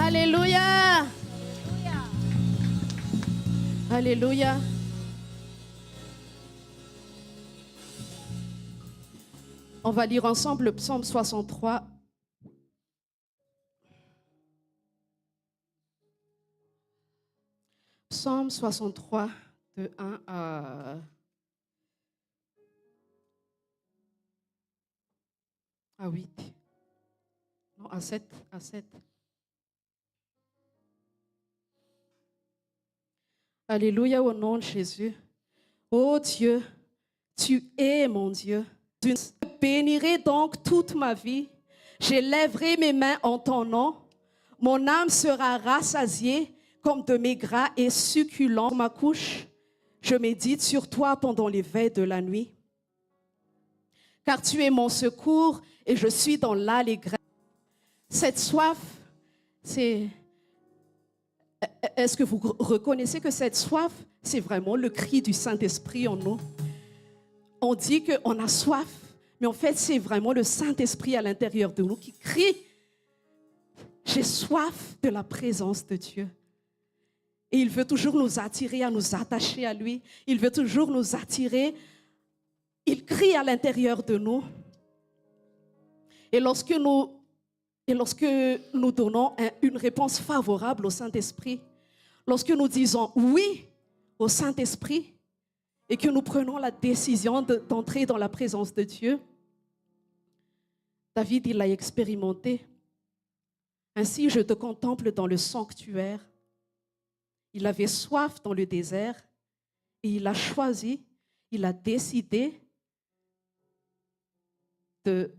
Alléluia. Alléluia. On va lire ensemble le psaume 63. Psaume 63, de 1 à 8. Non, à 7. Alléluia au nom de Jésus. Oh Dieu, tu es mon Dieu. Je te bénirai donc toute ma vie. J'élèverai mes mains en ton nom. Mon âme sera rassasiée comme de mes gras et succulents. Ma couche, je médite sur toi pendant les veilles de la nuit. Car tu es mon secours et je suis dans l'allégresse. Cette soif, c'est... Est-ce que vous reconnaissez que cette soif, c'est vraiment le cri du Saint-Esprit en nous? On dit qu'on a soif, mais en fait, c'est vraiment le Saint-Esprit à l'intérieur de nous qui crie. J'ai soif de la présence de Dieu. Et il veut toujours nous attirer à nous attacher à lui. Il veut toujours nous attirer. Il crie à l'intérieur de nous. Et lorsque nous donnons une réponse favorable au Saint-Esprit, lorsque nous disons oui au Saint-Esprit et que nous prenons la décision d'entrer dans la présence de Dieu, David, il l'a expérimenté. Ainsi, je te contemple dans le sanctuaire. Il avait soif dans le désert et il a choisi, il a décidé de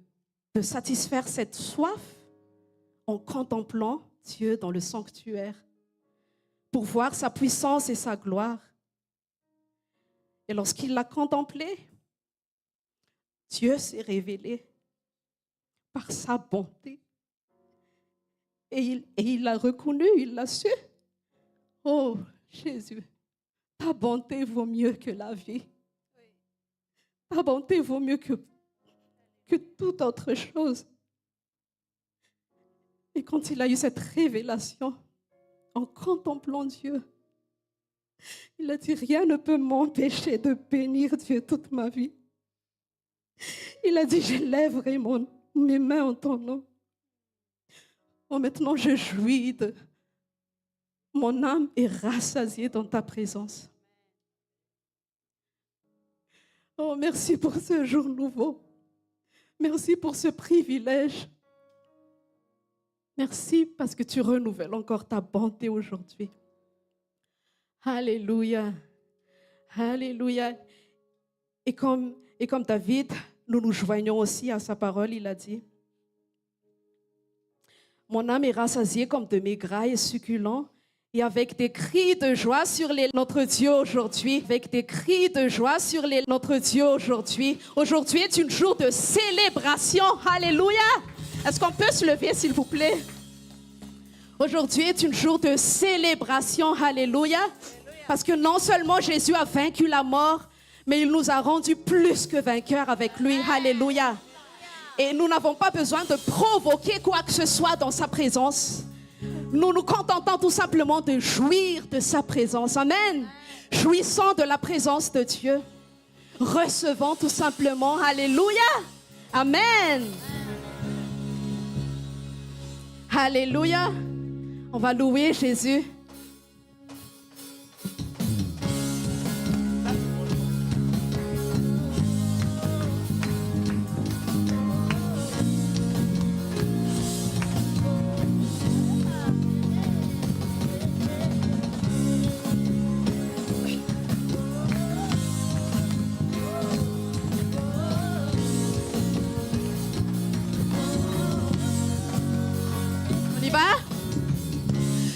satisfaire cette soif en contemplant Dieu dans le sanctuaire pour voir sa puissance et sa gloire. Et lorsqu'il l'a contemplé, Dieu s'est révélé par sa bonté. Et il l'a reconnu, il l'a su. Oh Jésus, ta bonté vaut mieux que la vie. Ta bonté vaut mieux que toute autre chose. Et quand il a eu cette révélation, en contemplant Dieu, il a dit, rien ne peut m'empêcher de bénir Dieu toute ma vie. Il a dit, j'élèverai mes mains en ton nom. Oh, maintenant, je jouis mon âme est rassasiée dans ta présence. Oh, merci pour ce jour nouveau. Merci pour ce privilège. Merci parce que tu renouvelles encore ta bonté aujourd'hui. Alléluia. Alléluia. Et comme David, nous nous joignons aussi à sa parole, il a dit, mon âme est rassasiée comme de mes gras et succulents, et avec des cris de joie sur notre Dieu aujourd'hui, avec des cris de joie sur notre Dieu aujourd'hui. Aujourd'hui est un jour de célébration. Alléluia. Est-ce qu'on peut se lever, s'il vous plaît? Aujourd'hui est un jour de célébration. Alléluia. Parce que non seulement Jésus a vaincu la mort, mais il nous a rendus plus que vainqueurs avec lui. Alléluia. Et nous n'avons pas besoin de provoquer quoi que ce soit dans sa présence. Nous nous contentons tout simplement de jouir de sa présence. Amen. Jouissons de la présence de Dieu. Recevons tout simplement. Alléluia. Amen. Alléluia. On va louer Jésus.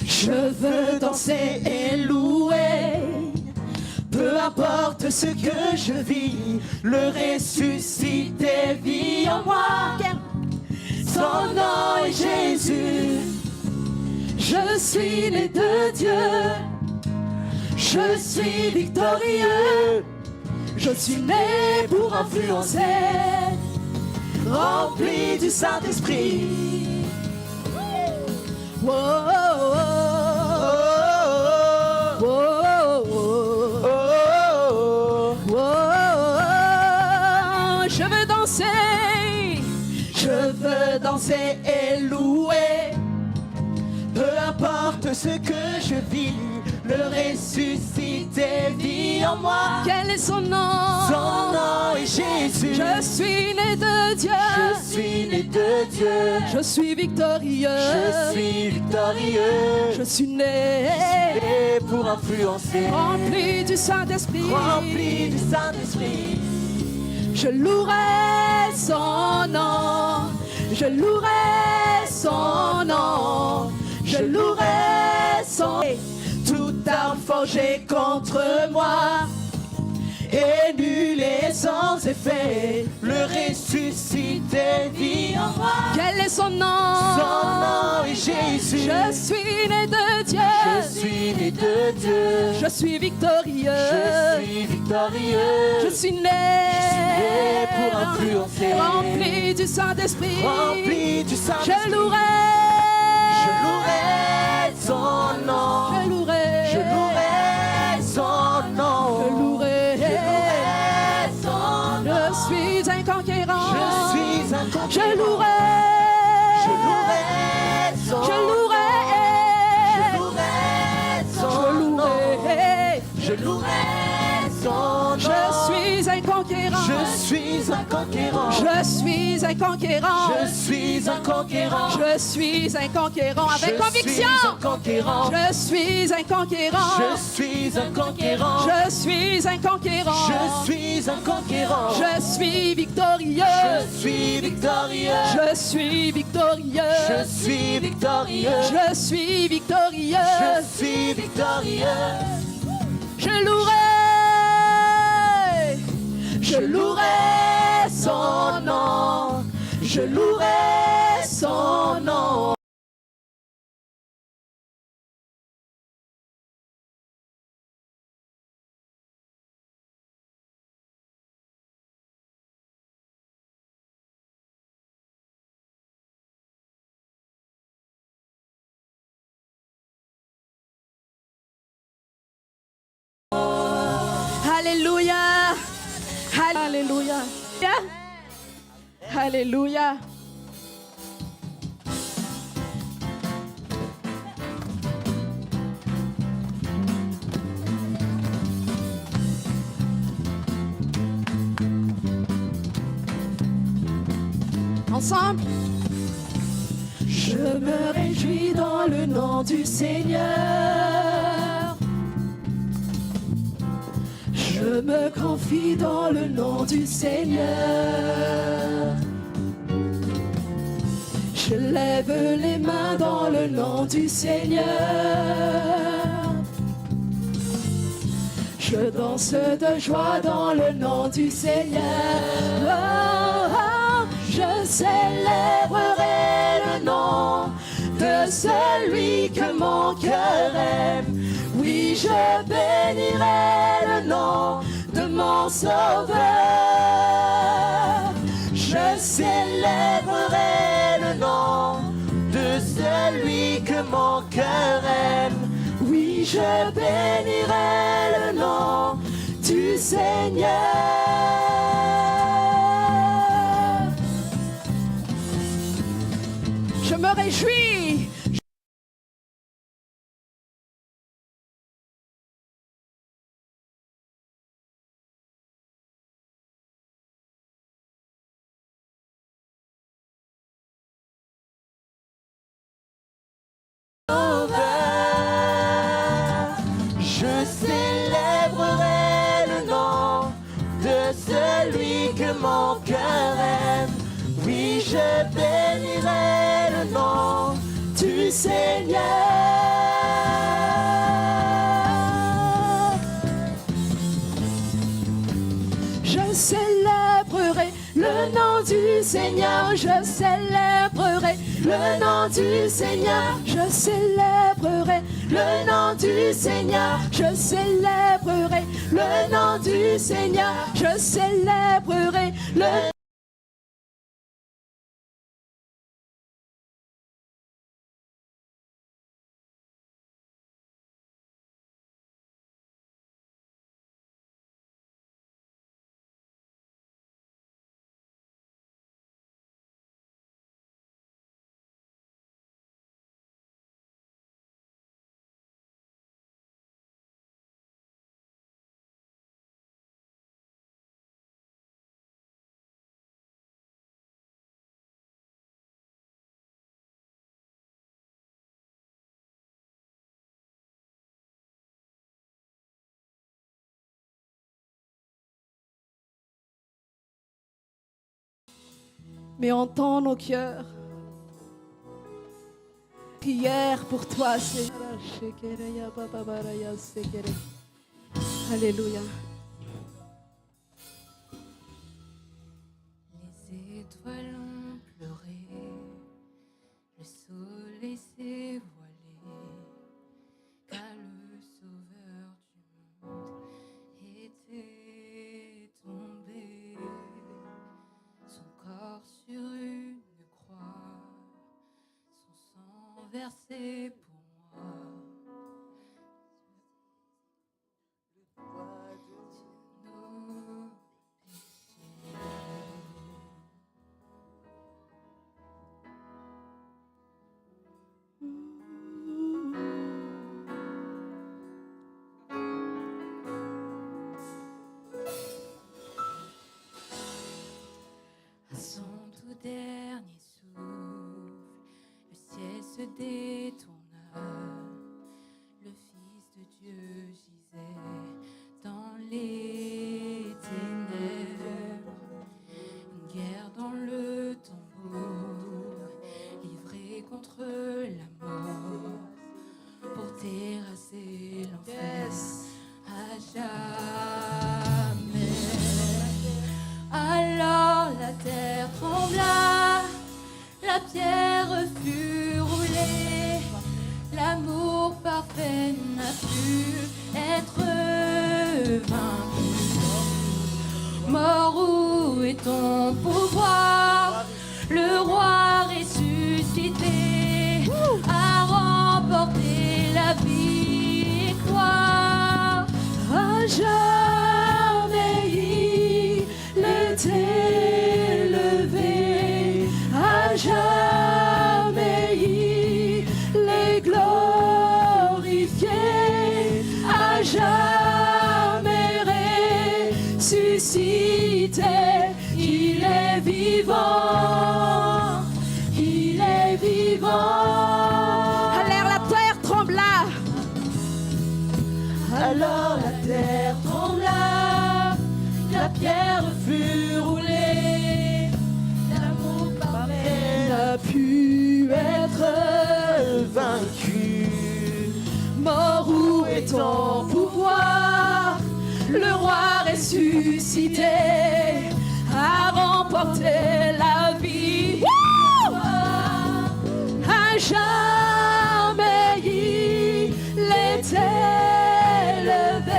Je veux danser et louer, peu importe ce que je vis, le ressuscité vit en moi. Son nom est Jésus, je suis né de Dieu, je suis victorieux, je suis né pour influencer, rempli du Saint-Esprit. Oh, danser et louer. Peu importe ce que je vis, le ressuscité vit en moi. Quel est son nom? Son nom est Jésus. Je suis né de Dieu. Je suis né de Dieu. Je suis victorieux. Je suis victorieux. Je suis né Et pour influencer, rempli du Saint-Esprit. rempli du Saint-Esprit. Je louerai son nom. Je louerai son nom. Je louerai son nom. Toute arme forgée contre moi est nulle et sans effet. Le ressuscité vit en moi. Quel est son nom? Son nom est Jésus. Je suis né de Dieu. Je suis né de Dieu. Je suis victorieux. Je suis victorieux. Je suis né né pour influencer. rempli du Saint-Esprit. Rempli du Saint-Esprit. Je louerai son nom. Je louerai Je louerai son nom. Je louerai son nom. Je suis un conquérant. Je suis un conquérant. Je louerai son Je nom. louerai son nom. Je louerai son nom. Je suis un conquérant. Je suis un conquérant. Je suis un conquérant. Je suis un conquérant. Je suis un conquérant avec conviction. Je suis un conquérant. Je suis un conquérant. Je suis un conquérant. Je suis un conquérant. Je suis un conquérant. Je suis victorieux. Je suis victorieux. Je suis victorieux. Je suis victorieux. Je suis victorieux. Je suis victorieux. Je louerai son nom. Je louerai son nom. Alléluia. Alléluia. Alléluia. Ensemble. Je me réjouis dans le nom du Seigneur. Je me confie dans le nom du Seigneur. Je lève les mains dans le nom du Seigneur. Je danse de joie dans le nom du Seigneur. Oh, oh, je célébrerai le nom de celui que mon cœur aime. Oui, je bénirai le nom de mon Sauveur. Je célébrerai le nom de celui que mon cœur aime. Oui, je bénirai le nom du Seigneur. Je me réjouis. Je célébrerai le nom de celui que mon cœur aime. Oui, je bénirai le nom du Seigneur. Je célébrerai le nom du Seigneur. Je célébrerai le nom du Seigneur. Je célébrerai le nom du Seigneur. Je célébrerai le nom du Seigneur. Je célébrerai le mais entends nos cœurs. Prière pour toi, Seigneur. Alléluia. Les étoiles ont pleuré, le soleil s'est voilé, car le Sauveur du monde était tombé. Son corps sur une croix, son sang versé pour moi. Nos péchés. À son tout dernier souffle, le ciel se détourna. Le Fils de Dieu gisait dans les ténèbres. Une guerre dans le tombeau, livrée contre la mort, pour terrasser l'enfer à jamais. Alors la terre trembla, la pierre fut roulée, l'amour parfait n'a pu être vaincu. Mort, où est ton pouvoir? Le roi ressuscité a remporté la victoire. À jamais il est élevé, à jamais il est glorifié, à jamais ressuscité. Il est vivant, il est vivant. Alors la terre trembla. Alors la terre trembla, la pierre fut roulée, l'amour parfait n'a pu être vaincu. Mort, où est ton pouvoir? Le roi ressuscité a remporté la vie. À jamais il est élevé,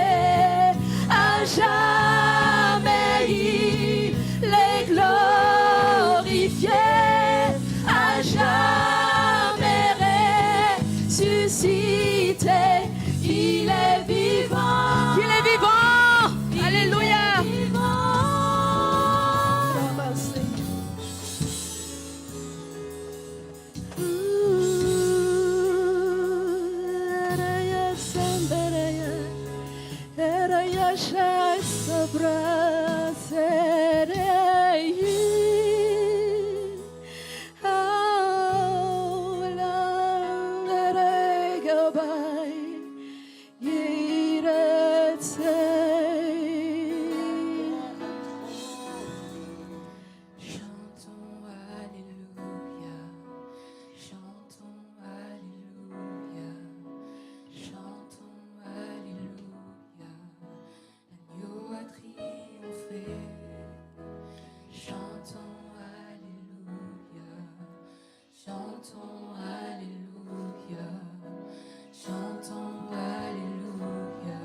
à jamais il est glorifié, à jamais ressuscité. Il est vivant. Il est vivant. Alléluia. Chantons Alléluia, chantons Alléluia, chantons Alléluia. L'agneau a triomphé. Chantons Alléluia, chantons Alléluia, chantons Alléluia.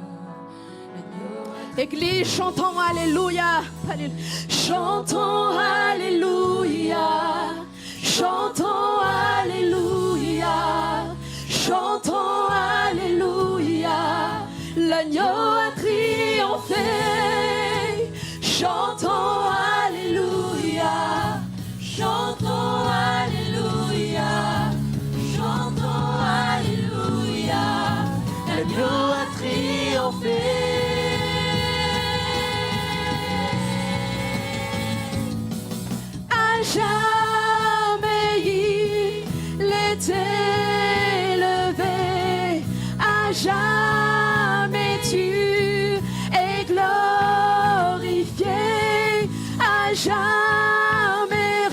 L'agneau a Église, chantons Alléluia. Alléluia. Chantons Alléluia. Chantons Alléluia. Chantons Alléluia. L'agneau a triomphé. Chantons Alléluia. Chantons Alléluia. Chantons Alléluia. L'agneau a triomphé. À jamais il est élevé, à jamais tu es glorifié, à jamais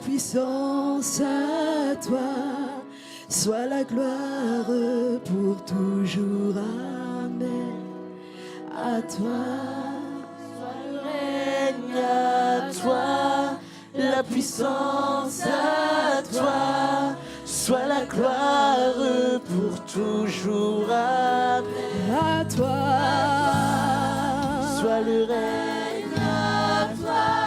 puissance à toi, soit la gloire pour toujours. Amen. À toi, soit le règne, à toi, la puissance à toi, soit la gloire pour toujours. Amen. À toi, soit le règne, à toi,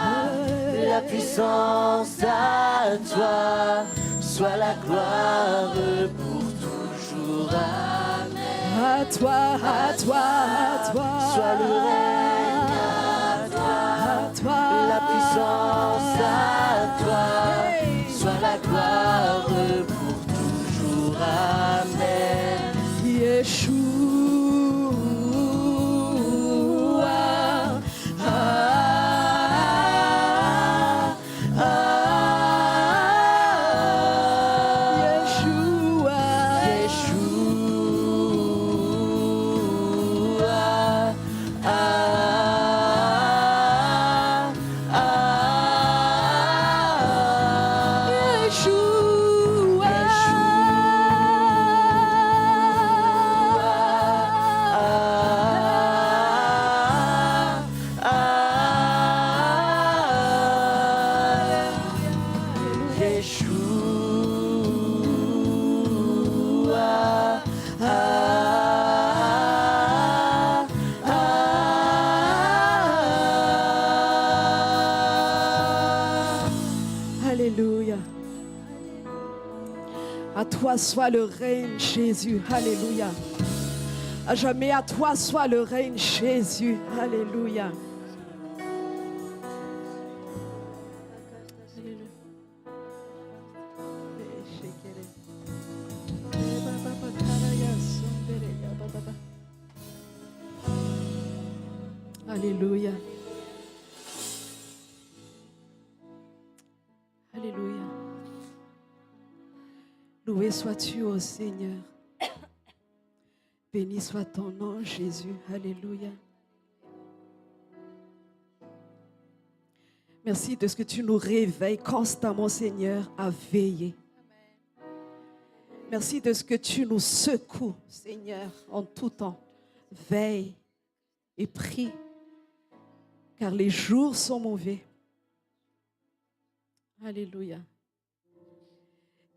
la puissance à toi, soit la gloire pour toujours. Amen. À toi, à toi, à toi, soit le règne, à toi, la puissance à toi, soit la gloire pour toujours. Amen. Yeshua. toi soit le règne, Jésus. Alléluia. À jamais à toi soit le règne, Jésus. Alléluia. Alléluia. Alléluia. Loué sois-tu, ô Seigneur. Béni soit ton nom, Jésus. Alléluia. Merci de ce que tu nous réveilles constamment, Seigneur, à veiller. Merci de ce que tu nous secoues, Seigneur, en tout temps. Veille et prie, car les jours sont mauvais. Alléluia.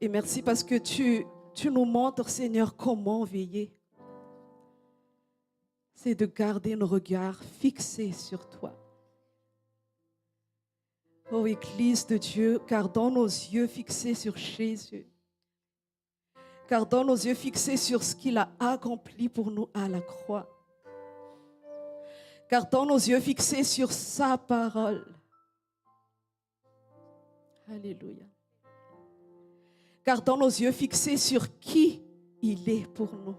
Et merci parce que tu nous montres, Seigneur, comment veiller. C'est de garder nos regards fixés sur toi. Ô Église de Dieu, gardons nos yeux fixés sur Jésus. Gardons nos yeux fixés sur ce qu'il a accompli pour nous à la croix. Gardons nos yeux fixés sur sa parole. Alléluia. Gardons nos yeux fixés sur qui il est pour nous.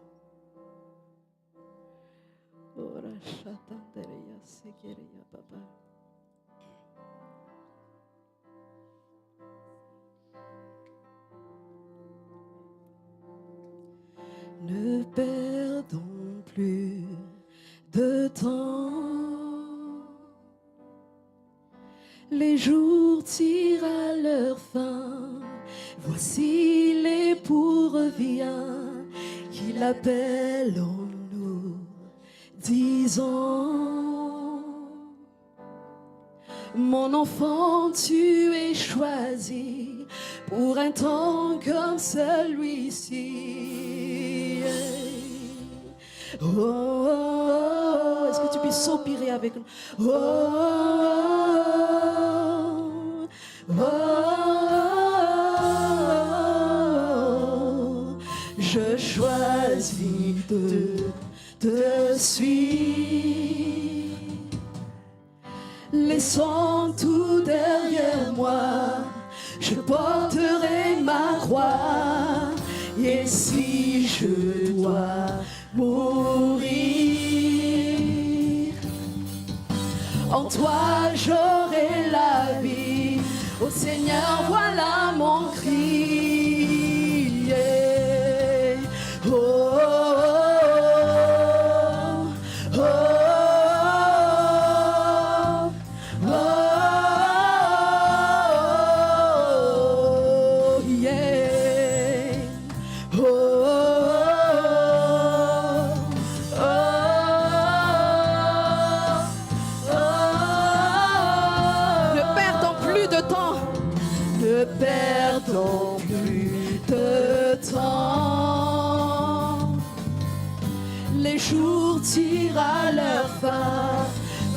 Ne perdons plus de temps. Les jours tirent à leur fin. Voici l'époux revient, qu'il appelle en nous, disant: mon enfant, tu es choisi pour un temps comme celui-ci. Oh, oh, oh. Est-ce que tu peux soupirer avec nous? Oh, oh, oh, oh. Je choisis de te suivre, laissant tout derrière moi. Je porterai ma croix, et si je dois mourir, en toi j'aurai la vie. Ô Seigneur, voilà mon cri. Yeah. Oh, oh, oh, oh, oh, oh, yeah. Oh, oh, oh, oh. Ne perdons plus de temps. Ne perdons plus de temps. Les jours tirent à leur fin.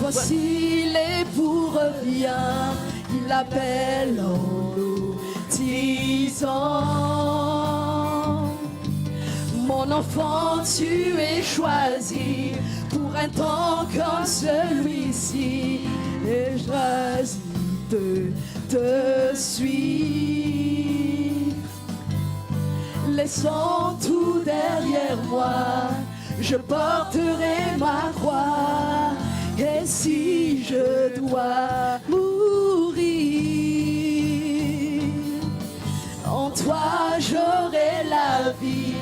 Voici l'époux revient. Il appelle en nous, disant: mon enfant, tu es choisi pour un temps comme celui-ci. Et je choisis de te suivre, laissant tout derrière moi. Je porterai ma croix, et si je dois mourir, en toi j'aurai la vie.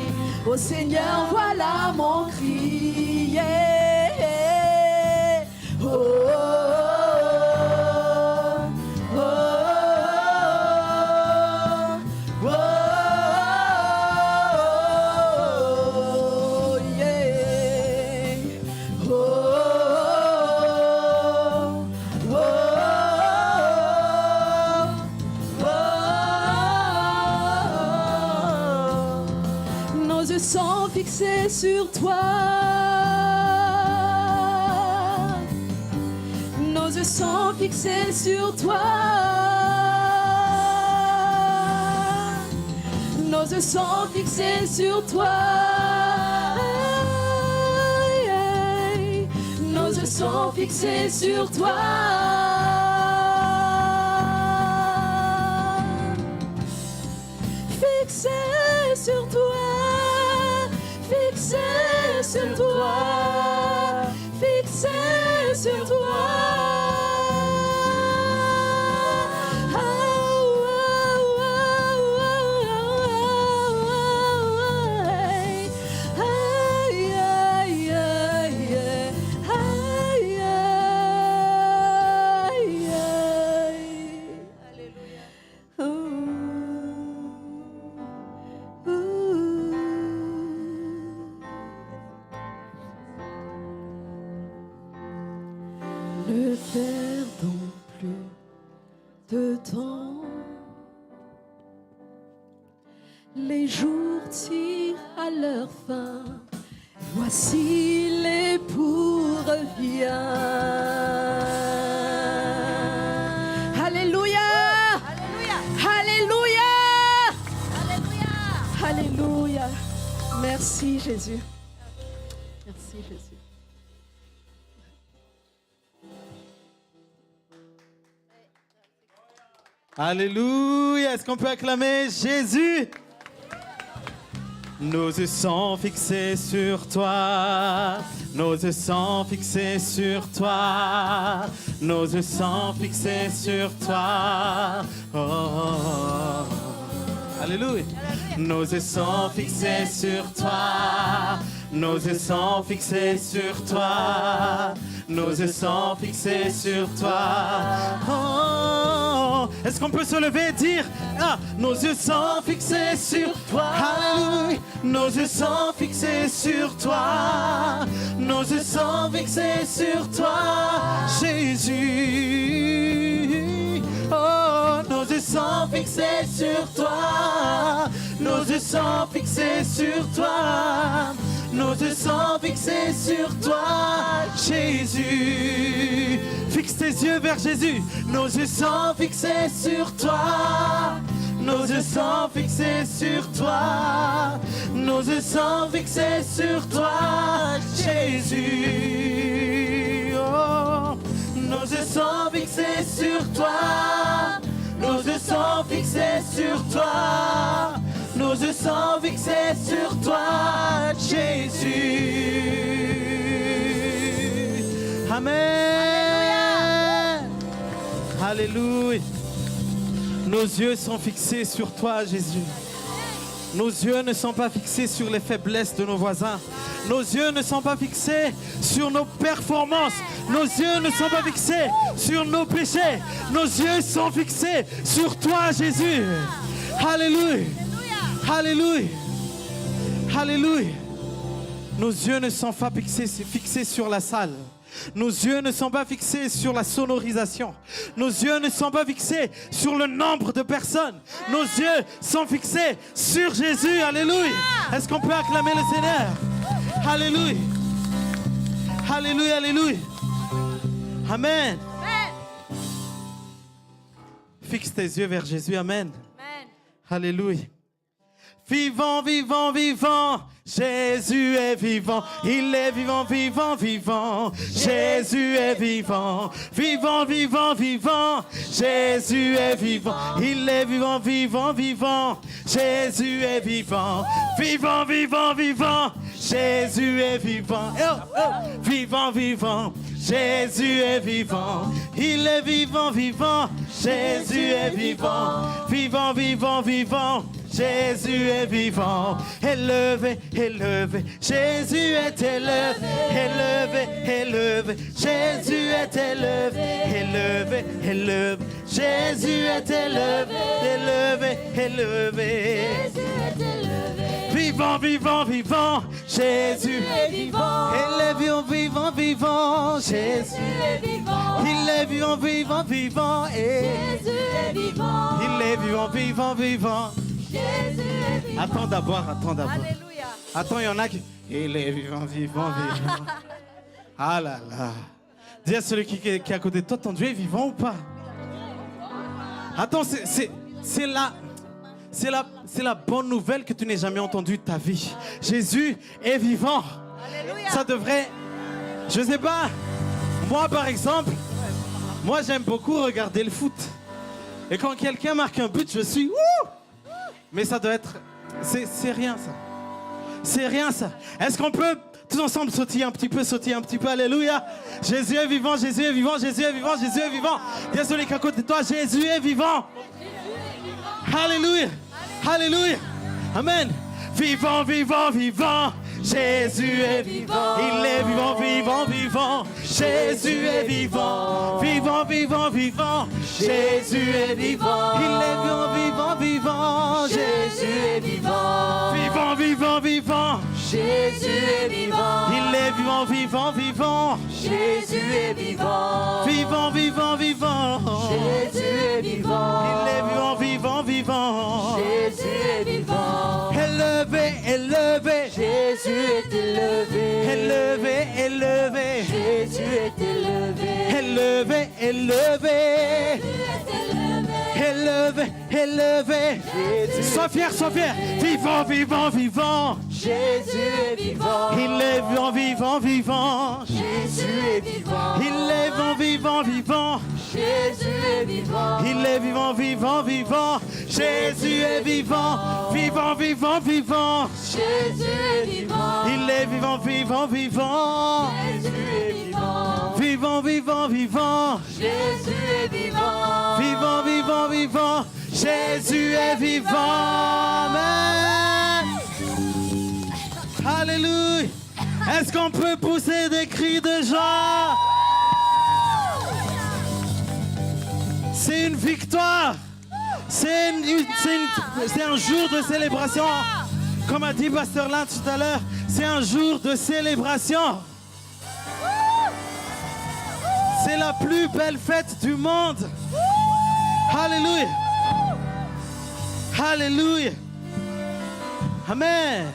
Ô Seigneur, voilà mon cri. Yeah. Oh, oh, oh, oh, oh, yeah. Oh, oh, oh. Nos yeux sont fixés sur toi. Nos yeux sont fixés sur toi. Nos nos yeux sont fixés sur toi. Aïe, aïe. Nos yeux sont fixés sur toi. Fixés sur toi, fixés sur toi, fixés sur toi. Ne perdons plus de temps. Les jours tirent à leur fin. Voici l'époux revient. Alléluia. Alléluia. Alléluia. Alléluia. Merci Jésus. Merci Jésus. Alléluia. Est-ce qu'on peut acclamer Jésus? Nos yeux sont fixés sur toi. Nos yeux sont fixés sur toi. Nos yeux sont fixés sur toi. Oh, oh, oh. Alléluia. Nos yeux sont fixés sur toi. Nos yeux sont fixés sur toi. Nos yeux sont fixés sur toi. Oh, est-ce qu'on peut se lever et dire nos yeux sont fixés sur toi. Alléluia. Nos yeux sont fixés sur toi. Nos yeux sont fixés sur toi, Jésus. Oh, nos yeux sont fixés sur toi. Nos yeux sont fixés sur toi. Nos yeux sont fixés sur toi, Jésus. Fixe tes yeux vers Jésus. Nos yeux sont fixés sur toi. Nos yeux sont fixés sur toi. Nos yeux sont fixés sur toi, Jésus. Oh, nos yeux sont fixés sur toi. Nos yeux sont fixés sur toi. Nos yeux sont fixés sur toi, Jésus. Amen. Alléluia. Nos yeux sont fixés sur toi, Jésus. Nos yeux ne sont pas fixés sur les faiblesses de nos voisins. Nos yeux ne sont pas fixés sur nos performances. Nos yeux ne sont pas fixés sur nos péchés. Nos yeux sont fixés sur toi, Jésus. Alléluia. Alléluia. Alléluia. Nos yeux ne sont pas fixés sur la salle. Nos yeux ne sont pas fixés sur la sonorisation. Nos yeux ne sont pas fixés sur le nombre de personnes. Nos yeux sont fixés sur Jésus. Alléluia. Est-ce qu'on peut acclamer le Seigneur? Alléluia. Alléluia, alléluia. Amen. Fixe tes yeux vers Jésus. Amen. Alléluia. Vivant, vivant, vivant, Jésus est vivant, il est vivant, vivant, vivant, Jésus est vivant, vivant, vivant, vivant, Jésus est vivant, il est vivant, vivant, vivant, Jésus est vivant, vivant, vivant, vivant, Jésus est vivant, oh, oh. Vivant, vivant, Jésus est vivant, il est vivant, vivant, Jésus est vivant, vivant, vivant, vivant. Jésus est vivant, élevé, élevé, Jésus est élevé, élevé, élevé, Jésus est élevé, élevé, élevé, Jésus est élevé, élevé, élevé, vivant, vivant, vivant, Jésus est vivant, il est vivant, vivant, vivant, Jésus est vivant, il est vivant, vivant, vivant, Jésus est vivant, il est vivant, vivant, vivant. Attends d'abord, attends d'abord. Alléluia. Attends, il y en a qui... Il est vivant, vivant, vivant. Ah là là. Dis à celui qui est à côté de toi, ton Dieu est vivant ou pas? Attends, c'est là. C'est la bonne nouvelle que tu n'aies jamais entendue de ta vie. Jésus est vivant. Ça devrait... Je ne sais pas. Moi, par exemple, moi, j'aime beaucoup regarder le foot. Et quand quelqu'un marque un but, je suis... Ouh! Mais ça doit être... C'est rien, ça. C'est rien, ça. Est-ce qu'on peut tous ensemble sautiller un petit peu, alléluia. Jésus est vivant, Jésus est vivant, Jésus est vivant, Jésus est vivant. Dis celui qui est à côté de toi, Jésus est vivant. Alléluia, alléluia, amen. Vivant, vivant, vivant, Jésus est vivant. Il est vivant, vivant, vivant, Jésus est vivant. Vivant, vivant, vivant, Jésus est vivant. Il est vivant, vivant, vivant, Jésus est vivant. Vivant, vivant, vivant, Jésus est vivant. il est vivant, vivant, vivant. Jésus est vivant. Vivant, vivant, vivant. Jésus est vivant. Il est vivant, vivant, vivant. Jésus est vivant. Élevé, élevé. Jésus est élevé. Élevé, élevé. Jésus est élevé. Élevé, élevé. Élevé, élevé. Sois fier, sois fier. Vivant, vivant, vivant. Jésus est vivant. Il est vivant, vivant, vivant. Jésus est vivant. Il est vivant, vivant, vivant. Jésus est vivant. Il est vivant, vivant, vivant. Jésus est vivant, vivant, vivant, vivant. Jésus est vivant. Il est vivant, vivant, vivant. Jésus est vivant. Vivant, vivant, vivant. Jésus est vivant. Vivant, vivant, vivant. Jésus est vivant. Amen. Alléluia. Est-ce qu'on peut pousser des cris de joie? C'est une victoire. C'est un jour de célébration. Comme a dit Pasteur Lin tout à l'heure, c'est un jour de célébration. C'est la plus belle fête du monde. Alléluia. Alléluia. Amen.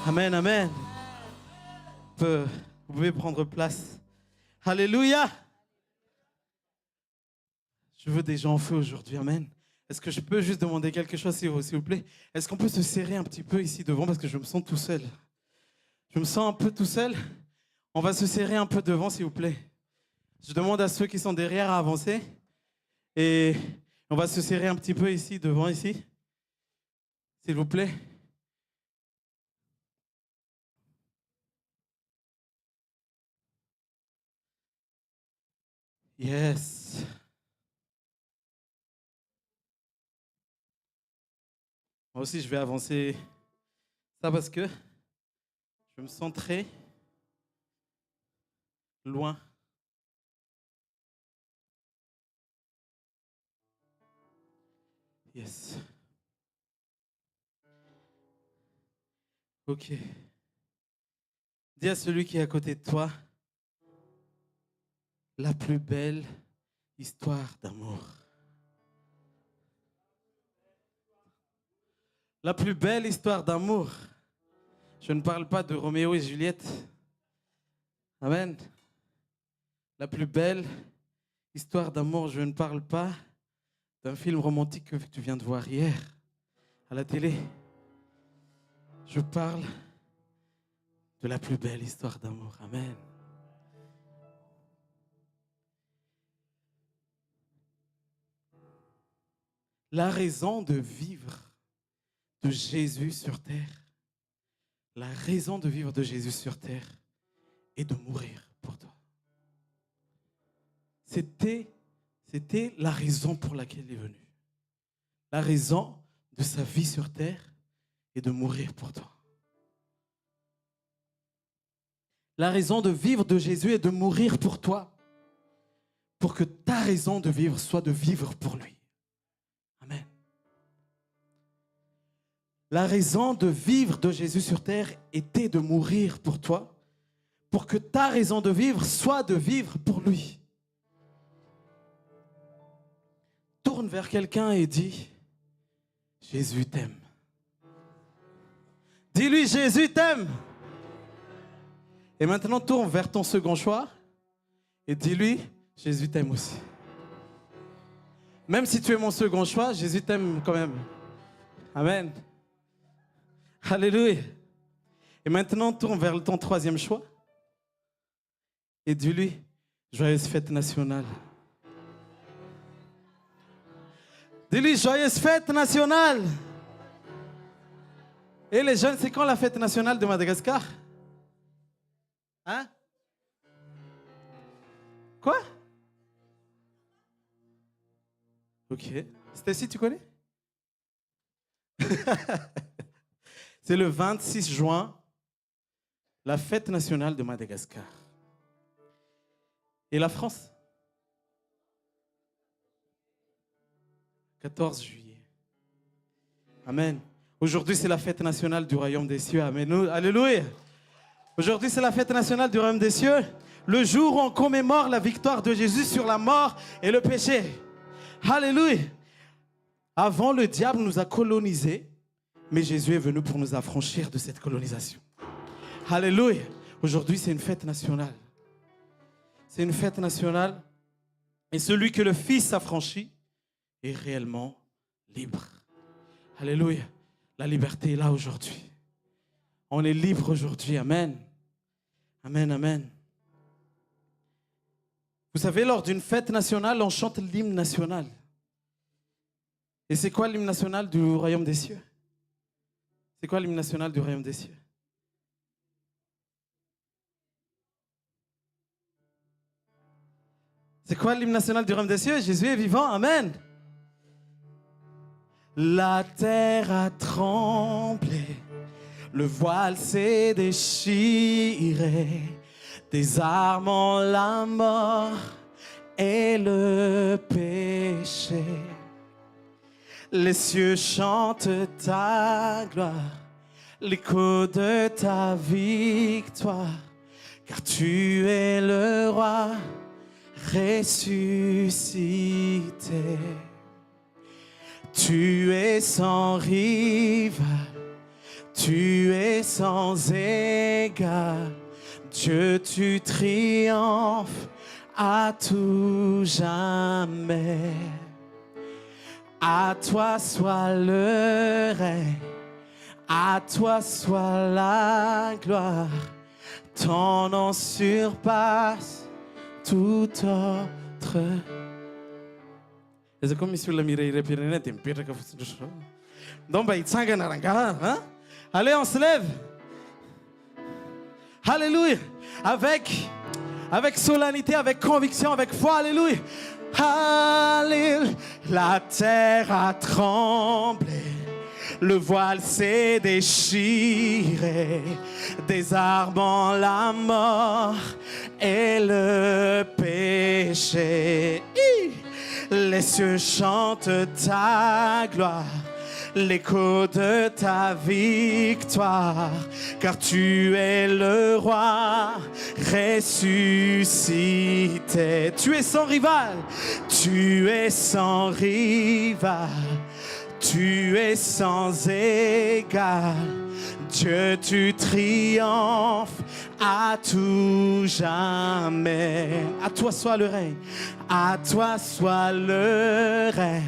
Amen, amen. Vous pouvez prendre place. Alléluia. Je veux des gens en feu aujourd'hui, amen. Est-ce que je peux juste demander quelque chose, s'il vous plaît? Est-ce qu'on peut se serrer un petit peu ici devant parce que je me sens tout seul. Je me sens un peu tout seul. On va se serrer un peu devant, s'il vous plaît. Je demande à ceux qui sont derrière à avancer. Et on va se serrer un petit peu ici, devant, ici. S'il vous plaît. Yes. Moi aussi, je vais avancer ça parce que je me sens très loin. Yes. Ok. Dis à celui qui est à côté de toi, la plus belle histoire d'amour. La plus belle histoire d'amour. Je ne parle pas de Roméo et Juliette. Amen. La plus belle histoire d'amour, je ne parle pas d'un film romantique que tu viens de voir hier à la télé. Je parle de la plus belle histoire d'amour. Amen. La raison de vivre de Jésus sur terre, la raison de vivre de Jésus sur terre est de mourir pour toi. C'était la raison pour laquelle il est venu. La raison de sa vie sur terre est de mourir pour toi. La raison de vivre de Jésus est de mourir pour toi, pour que ta raison de vivre soit de vivre pour lui. Amen. La raison de vivre de Jésus sur terre était de mourir pour toi, pour que ta raison de vivre soit de vivre pour lui. Tourne vers quelqu'un et dis, Jésus t'aime. Dis-lui, Jésus t'aime. Et maintenant, tourne vers ton second choix et dis-lui, Jésus t'aime aussi. Même si tu es mon second choix, Jésus t'aime quand même. Amen. Alléluia. Et maintenant, tourne vers ton troisième choix. Et dis-lui, joyeuse fête nationale. Dis-lui, joyeuse fête nationale. Et les jeunes, c'est quand la fête nationale de Madagascar? Hein? Quoi? Ok. Stacy, tu connais? C'est le 26 juin, la fête nationale de Madagascar. Et la France? 14 juillet. Amen. Aujourd'hui, c'est la fête nationale du royaume des cieux. Amen. Alléluia. Aujourd'hui, c'est la fête nationale du royaume des cieux. Le jour où on commémore la victoire de Jésus sur la mort et le péché. Alléluia. Avant, le diable nous a colonisés, mais Jésus est venu pour nous affranchir de cette colonisation. Alléluia. Aujourd'hui, c'est une fête nationale. C'est une fête nationale. Et celui que le Fils affranchit est réellement libre. Alléluia. La liberté est là aujourd'hui. On est libre aujourd'hui. Amen. Amen, amen. Vous savez, lors d'une fête nationale, on chante l'hymne national. Et c'est quoi l'hymne national du royaume des cieux? C'est quoi l'hymne national du royaume des cieux? C'est quoi l'hymne national du royaume des cieux? Jésus est vivant, amen. La terre a tremblé, le voile s'est déchiré, désarmant la mort et le péché. Les cieux chantent ta gloire, l'écho de ta victoire, car tu es le roi ressuscité. Tu es sans rival, tu es sans égal. Dieu, tu triomphes à tout jamais. À toi soit le règne, à toi soit la gloire. Ton nom surpasse tout autre. Donc, allez, on se lève. Alléluia. Avec solennité, avec conviction, avec foi. Alléluia. Alléluia. La terre a tremblé, le voile s'est déchiré, désarmant la mort et le péché. Les cieux chantent ta gloire, l'écho de ta victoire, car tu es le roi ressuscité. Tu es sans rival, tu es sans rival, tu es sans égal. Dieu, tu triomphes à tout jamais. À toi soit le règne, à toi soit le règne,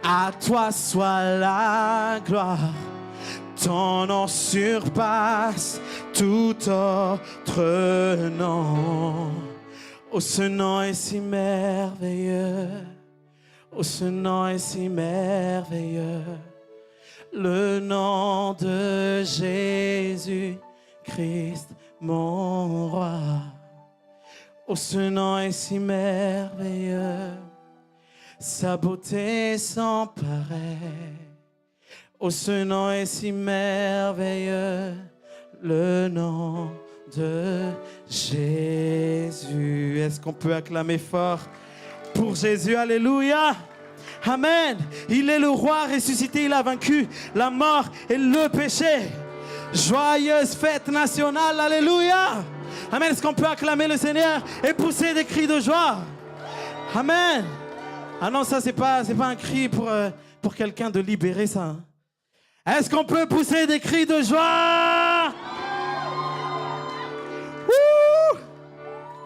à toi soit la gloire. Ton nom surpasse tout autre nom. Oh, ce nom est si merveilleux. Oh, ce nom est si merveilleux. Le nom de Jésus-Christ, mon roi. Oh, ce nom est si merveilleux. Sa beauté sans pareil. Oh, ce nom est si merveilleux. Le nom de Jésus. Est-ce qu'on peut acclamer fort pour Jésus? Alléluia. Amen. Il est le roi ressuscité. Il a vaincu la mort et le péché. Joyeuse fête nationale. Alléluia. Amen. Est-ce qu'on peut acclamer le Seigneur et pousser des cris de joie? Amen. Ah non, ça c'est pas un cri pour quelqu'un de libéré, ça. Hein? Est-ce qu'on peut pousser des cris de joie? Wouh!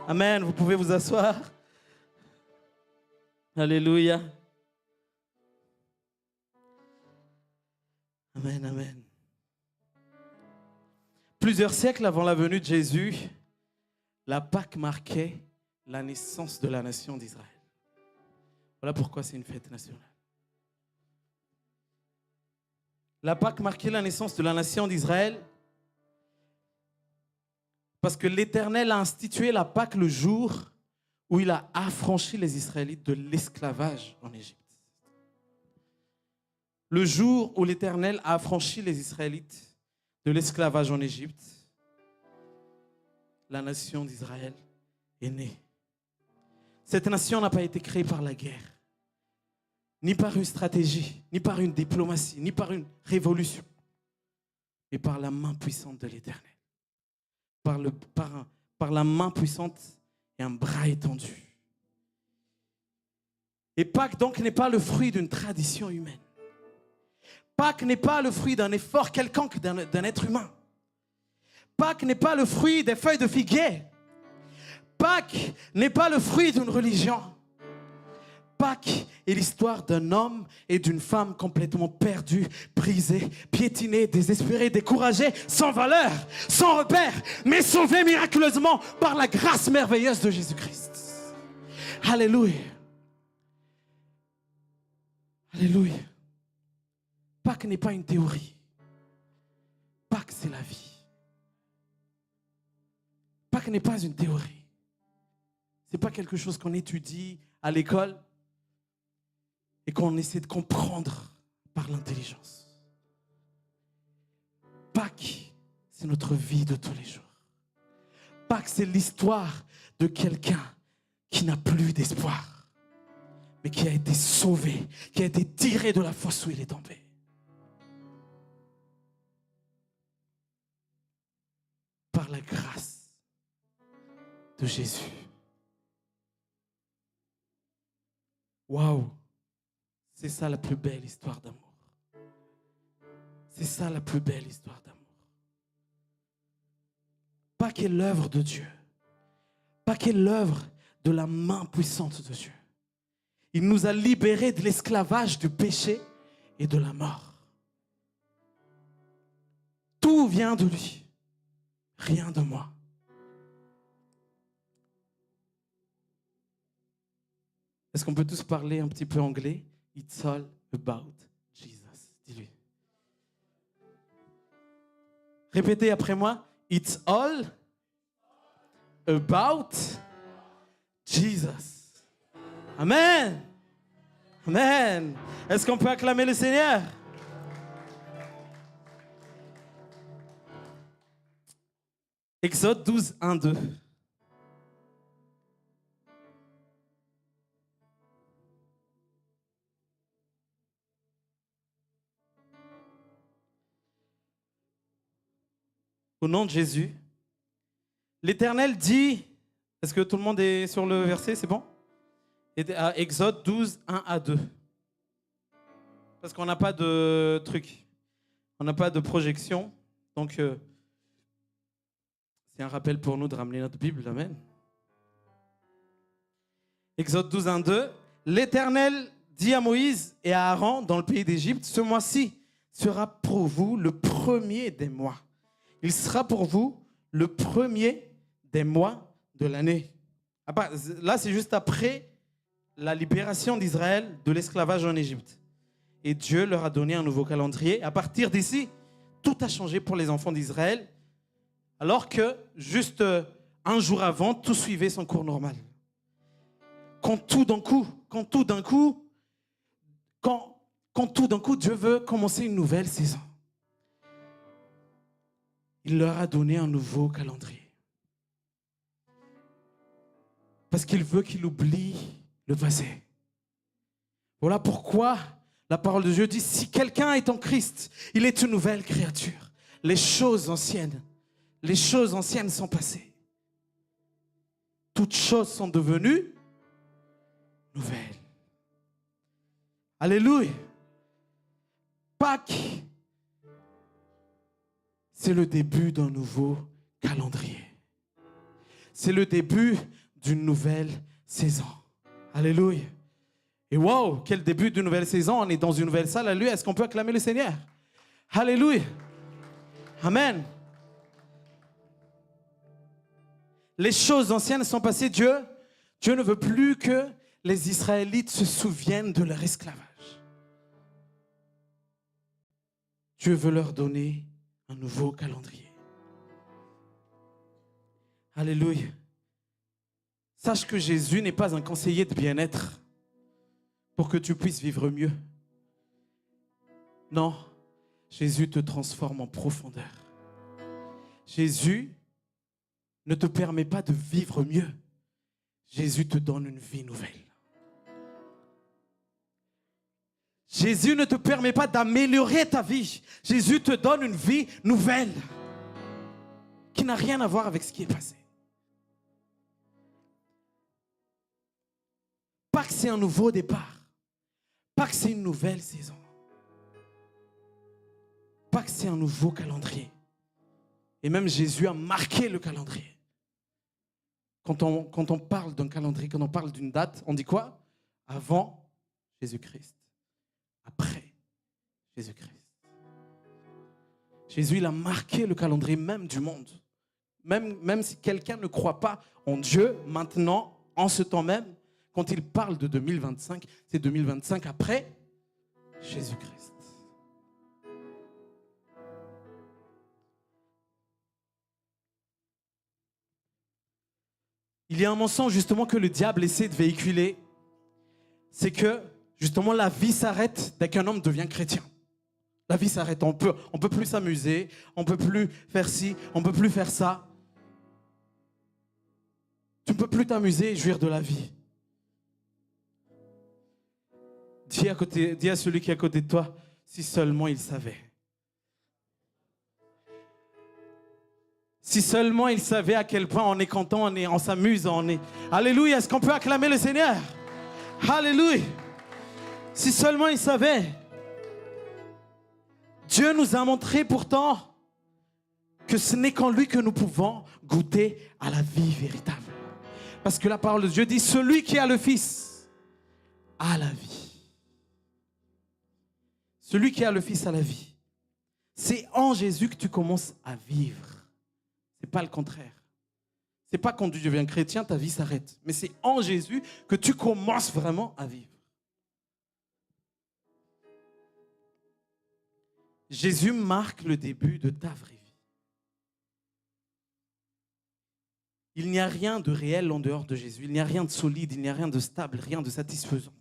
Amen. Vous pouvez vous asseoir. Alléluia. Amen, amen. Plusieurs siècles avant la venue de Jésus, la Pâque marquait la naissance de la nation d'Israël. Voilà pourquoi c'est une fête nationale. La Pâque marquait la naissance de la nation d'Israël parce que l'Éternel a institué la Pâque le jour où il a affranchi les Israélites de l'esclavage en Égypte. Le jour où l'Éternel a affranchi les Israélites de l'esclavage en Égypte, la nation d'Israël est née. Cette nation n'a pas été créée par la guerre, ni par une stratégie, ni par une diplomatie, ni par une révolution, mais par la main puissante de l'Éternel. Par la main puissante et un bras étendu. Et Pâques donc n'est pas le fruit d'une tradition humaine. Pâques n'est pas le fruit d'un effort quelconque d'un être humain. Pâques n'est pas le fruit des feuilles de figuier. Pâques n'est pas le fruit d'une religion. Pâques est l'histoire d'un homme et d'une femme complètement perdus, brisés, piétinés, désespérés, découragés, sans valeur, sans repère, mais sauvés miraculeusement par la grâce merveilleuse de Jésus-Christ. Alléluia. Alléluia. Pâques n'est pas une théorie. Pâques, c'est la vie. Pâques n'est pas une théorie. Ce n'est pas quelque chose qu'on étudie à l'école et qu'on essaie de comprendre par l'intelligence. Pâques, c'est notre vie de tous les jours. Pâques, c'est l'histoire de quelqu'un qui n'a plus d'espoir, mais qui a été sauvé, qui a été tiré de la fosse où il est tombé. Par la grâce de Jésus. Waouh! C'est ça la plus belle histoire d'amour. C'est ça la plus belle histoire d'amour. Pâques est l'œuvre de Dieu. Pâques est l'œuvre de la main puissante de Dieu. Il nous a libérés de l'esclavage du péché et de la mort. Tout vient de lui. Rien de moi. Est-ce qu'on peut tous parler un petit peu anglais? It's all about Jesus. Dis-lui. Répétez après moi. It's all about Jesus. Amen. Amen. Est-ce qu'on peut acclamer le Seigneur? Exode 12, 1, 2. Au nom de Jésus, l'Éternel dit, est-ce que tout le monde est sur le verset, c'est bon? Exode 12, 1 à 2. Parce qu'on n'a pas de truc, on n'a pas de projection, donc c'est un rappel pour nous de ramener notre Bible, amen. Exode 12, 1, 2. L'Éternel dit à Moïse et à Aaron dans le pays d'Égypte, ce mois-ci sera pour vous le premier des mois. Il sera pour vous le premier des mois de l'année. Là, c'est juste après la libération d'Israël de l'esclavage en Égypte. Et Dieu leur a donné un nouveau calendrier. À partir d'ici, tout a changé pour les enfants d'Israël, alors que juste un jour avant, tout suivait son cours normal. Quand tout d'un coup, Dieu veut commencer une nouvelle saison. Il leur a donné un nouveau calendrier. Parce qu'il veut qu'il oublie le passé. Voilà pourquoi la parole de Dieu dit, si quelqu'un est en Christ, il est une nouvelle créature. Les choses anciennes sont passées. Toutes choses sont devenues nouvelles. Alléluia. Pâques, c'est le début d'un nouveau calendrier. C'est le début d'une nouvelle saison. Alléluia. Et wow, quel début d'une nouvelle saison. On est dans une nouvelle salle. Alléluia. Est-ce qu'on peut acclamer le Seigneur? Alléluia. Amen. Les choses anciennes sont passées. Dieu ne veut plus que les Israélites se souviennent de leur esclavage. Dieu veut leur donner un nouveau calendrier. Alléluia. Sache que Jésus n'est pas un conseiller de bien-être pour que tu puisses vivre mieux. Non, Jésus te transforme en profondeur. Jésus ne te permet pas de vivre mieux. Jésus te donne une vie nouvelle. Jésus ne te permet pas d'améliorer ta vie. Jésus te donne une vie nouvelle qui n'a rien à voir avec ce qui est passé. Pas que c'est un nouveau départ. Pas que c'est une nouvelle saison. Pas que c'est un nouveau calendrier. Et même Jésus a marqué le calendrier. Quand on parle d'un calendrier, quand on parle d'une date, on dit quoi? Avant Jésus-Christ. Après Jésus-Christ. Jésus, il a marqué le calendrier même du monde. Même si quelqu'un ne croit pas en Dieu, maintenant, en ce temps même, quand il parle de 2025, c'est 2025 après Jésus-Christ. Il y a un mensonge justement que le diable essaie de véhiculer. C'est que justement la vie s'arrête dès qu'un homme devient chrétien. La vie s'arrête, on peut plus s'amuser, on peut plus faire ci, on peut plus faire ça. Tu ne peux plus t'amuser et jouir de la vie. Dis à celui qui est à côté de toi, si seulement il savait. Si seulement il savait à quel point on est content, on s'amuse, on est... Alléluia, est-ce qu'on peut acclamer le Seigneur? Alléluia. Si seulement il savait. Dieu nous a montré pourtant que ce n'est qu'en lui que nous pouvons goûter à la vie véritable. Parce que la parole de Dieu dit, celui qui a le Fils a la vie. Celui qui a le Fils a la vie. C'est en Jésus que tu commences à vivre. C'est pas le contraire. C'est pas quand tu deviens chrétien, ta vie s'arrête. Mais c'est en Jésus que tu commences vraiment à vivre. Jésus marque le début de ta vraie vie. Il n'y a rien de réel en dehors de Jésus. Il n'y a rien de solide, il n'y a rien de stable, rien de satisfaisant.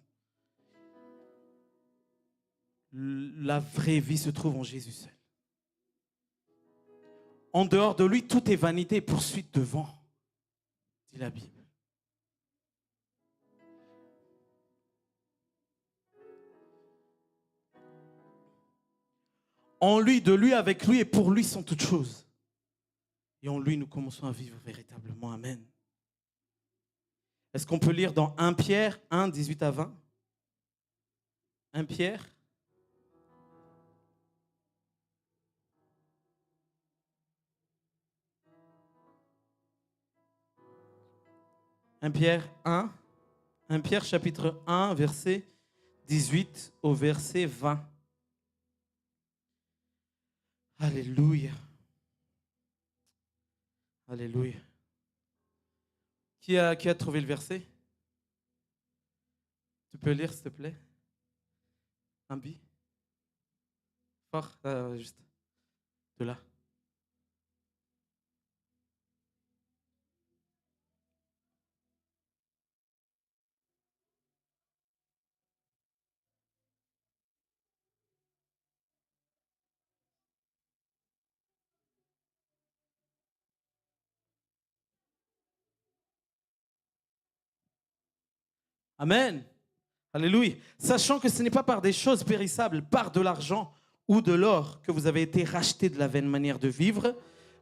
La vraie vie se trouve en Jésus seul. En dehors de lui, tout est vanité et poursuite de vent, dit la Bible. En lui, de lui, avec lui et pour lui sont toutes choses. Et en lui, nous commençons à vivre véritablement. Amen. Est-ce qu'on peut lire dans 1 Pierre 1, 18 à 20? 1 Pierre 1 Pierre 1, 1 Pierre chapitre 1, verset 18 au verset 20. Alléluia. Alléluia. Qui a trouvé le verset? Tu peux lire, s'il te plaît? Un bi? Fort, juste de là. Amen. Alléluia. Sachant que ce n'est pas par des choses périssables, par de l'argent ou de l'or que vous avez été rachetés de la vaine manière de vivre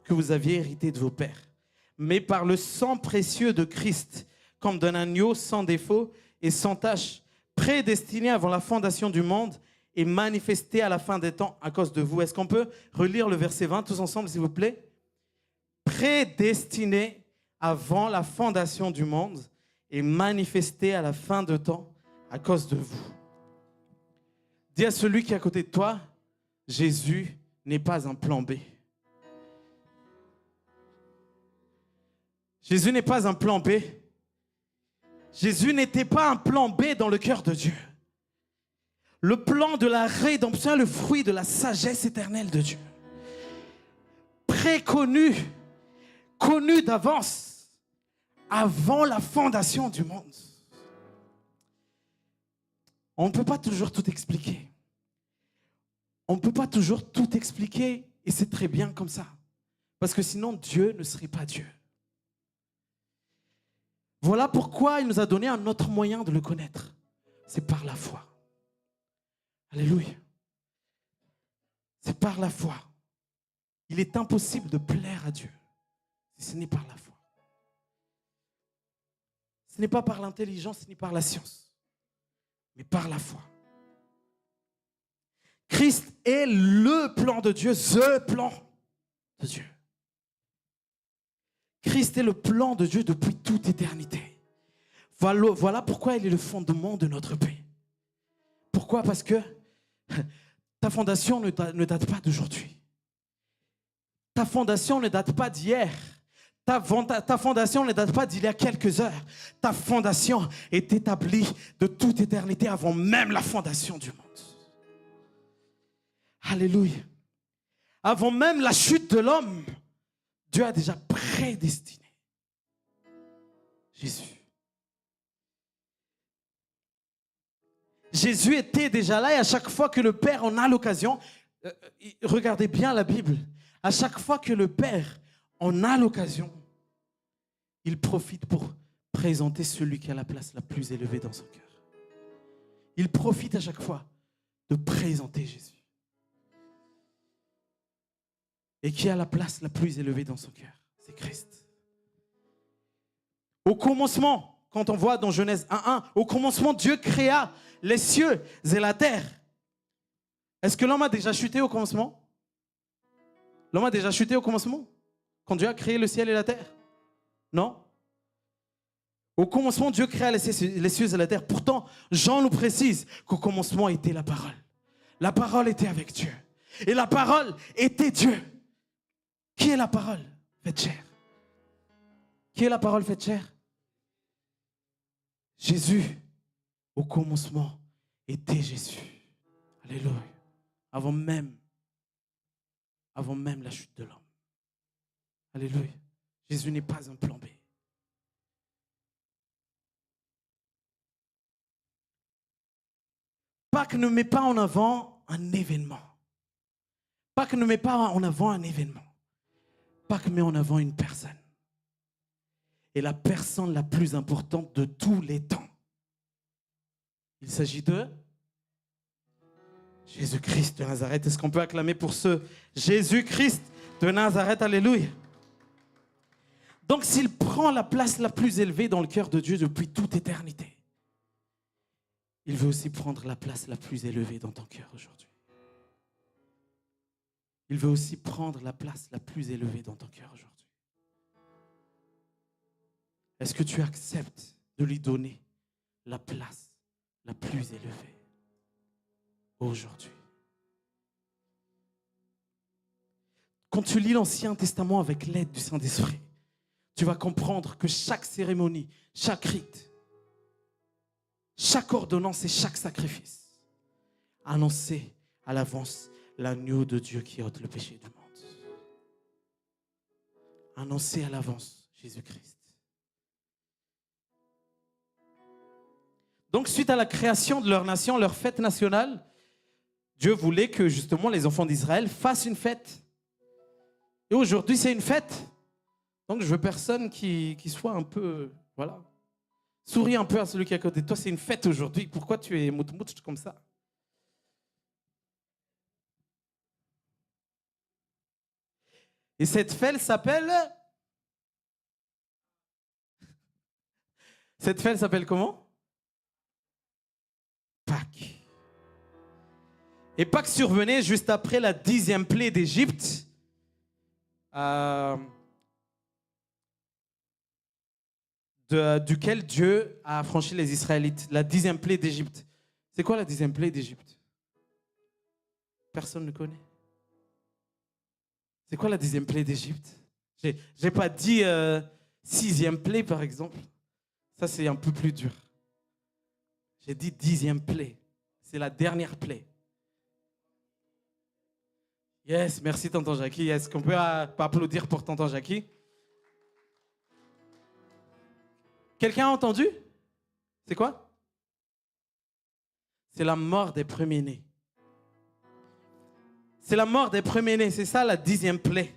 que vous aviez hérité de vos pères, mais par le sang précieux de Christ, comme d'un agneau sans défaut et sans tache, prédestiné avant la fondation du monde et manifesté à la fin des temps à cause de vous. Est-ce qu'on peut relire le verset 20 tous ensemble, s'il vous plaît? Prédestiné avant la fondation du monde et manifesté à la fin de temps à cause de vous. Dis à celui qui est à côté de toi, Jésus n'est pas un plan B. Jésus n'est pas un plan B. Jésus n'était pas un plan B dans le cœur de Dieu. Le plan de la rédemption est le fruit de la sagesse éternelle de Dieu. Préconnu, connu d'avance, avant la fondation du monde. On ne peut pas toujours tout expliquer. On ne peut pas toujours tout expliquer et c'est très bien comme ça. Parce que sinon, Dieu ne serait pas Dieu. Voilà pourquoi il nous a donné un autre moyen de le connaître. C'est par la foi. Alléluia. C'est par la foi. Il est impossible de plaire à Dieu si ce n'est par la foi. Ce n'est pas par l'intelligence ni par la science, mais par la foi. Christ est le plan de Dieu, ce plan de Dieu. Christ est le plan de Dieu depuis toute éternité. Voilà pourquoi il est le fondement de notre paix. Pourquoi? Parce que ta fondation ne date pas d'aujourd'hui. Ta fondation ne date pas d'hier. Ta fondation ne date pas d'il y a quelques heures. Ta fondation est établie de toute éternité avant même la fondation du monde. Alléluia. Avant même la chute de l'homme, Dieu a déjà prédestiné Jésus. Jésus était déjà là et à chaque fois que le Père en a l'occasion, regardez bien la Bible, à chaque fois que le Père en a l'occasion, il profite pour présenter celui qui a la place la plus élevée dans son cœur. Il profite à chaque fois de présenter Jésus. Et qui a la place la plus élevée dans son cœur? C'est Christ. Au commencement, quand on voit dans Genèse 1:1, au commencement, Dieu créa les cieux et la terre. Est-ce que l'homme a déjà chuté au commencement? L'homme a déjà chuté au commencement? Quand Dieu a créé le ciel et la terre? Non? Au commencement, Dieu créa les cieux et la terre. Pourtant, Jean nous précise qu'au commencement était la parole. La parole était avec Dieu. Et la parole était Dieu. Qui est la parole faite chair? Qui est la parole faite chair? Jésus. Au commencement était Jésus. Alléluia. Avant même la chute de l'homme. Alléluia. Jésus n'est pas un plan B. Pâques ne met pas en avant un événement. Pâques ne met pas en avant un événement. Pâques met en avant une personne. Et la personne la plus importante de tous les temps. Il s'agit de Jésus-Christ de Nazareth. Est-ce qu'on peut acclamer pour ce Jésus-Christ de Nazareth? Alléluia. Donc s'il prend la place la plus élevée dans le cœur de Dieu depuis toute éternité, il veut aussi prendre la place la plus élevée dans ton cœur aujourd'hui. Il veut aussi prendre la place la plus élevée dans ton cœur aujourd'hui. Est-ce que tu acceptes de lui donner la place la plus élevée aujourd'hui? Quand tu lis l'Ancien Testament avec l'aide du Saint-Esprit, tu vas comprendre que chaque cérémonie, chaque rite, chaque ordonnance et chaque sacrifice annonçait à l'avance l'agneau de Dieu qui ôte le péché du monde. Annonçait à l'avance Jésus-Christ. Donc, suite à la création de leur nation, leur fête nationale, Dieu voulait que justement les enfants d'Israël fassent une fête. Et aujourd'hui, c'est une fête. Donc, je veux personne qui soit un peu, voilà. Souris un peu à celui qui est à côté de toi, c'est une fête aujourd'hui. Pourquoi tu es mout-mout comme ça? Et cette fête s'appelle... Cette fête s'appelle comment? Pâques. Et Pâques survenait juste après la 10e plaie d'Égypte. Duquel Dieu a affranchi les Israélites. La 10e plaie d'Égypte. C'est quoi la 10e plaie d'Égypte? Personne ne connaît. C'est quoi la 10e plaie d'Égypte? J'ai pas dit 6e plaie, par exemple. Ça, c'est un peu plus dur. J'ai dit 10e plaie. C'est la dernière plaie. Yes, merci tonton Jackie. Est-ce qu'on peut applaudir pour tonton Jackie? Quelqu'un a entendu? C'est quoi? C'est la mort des premiers-nés. C'est la mort des premiers-nés. C'est ça la 10e plaie.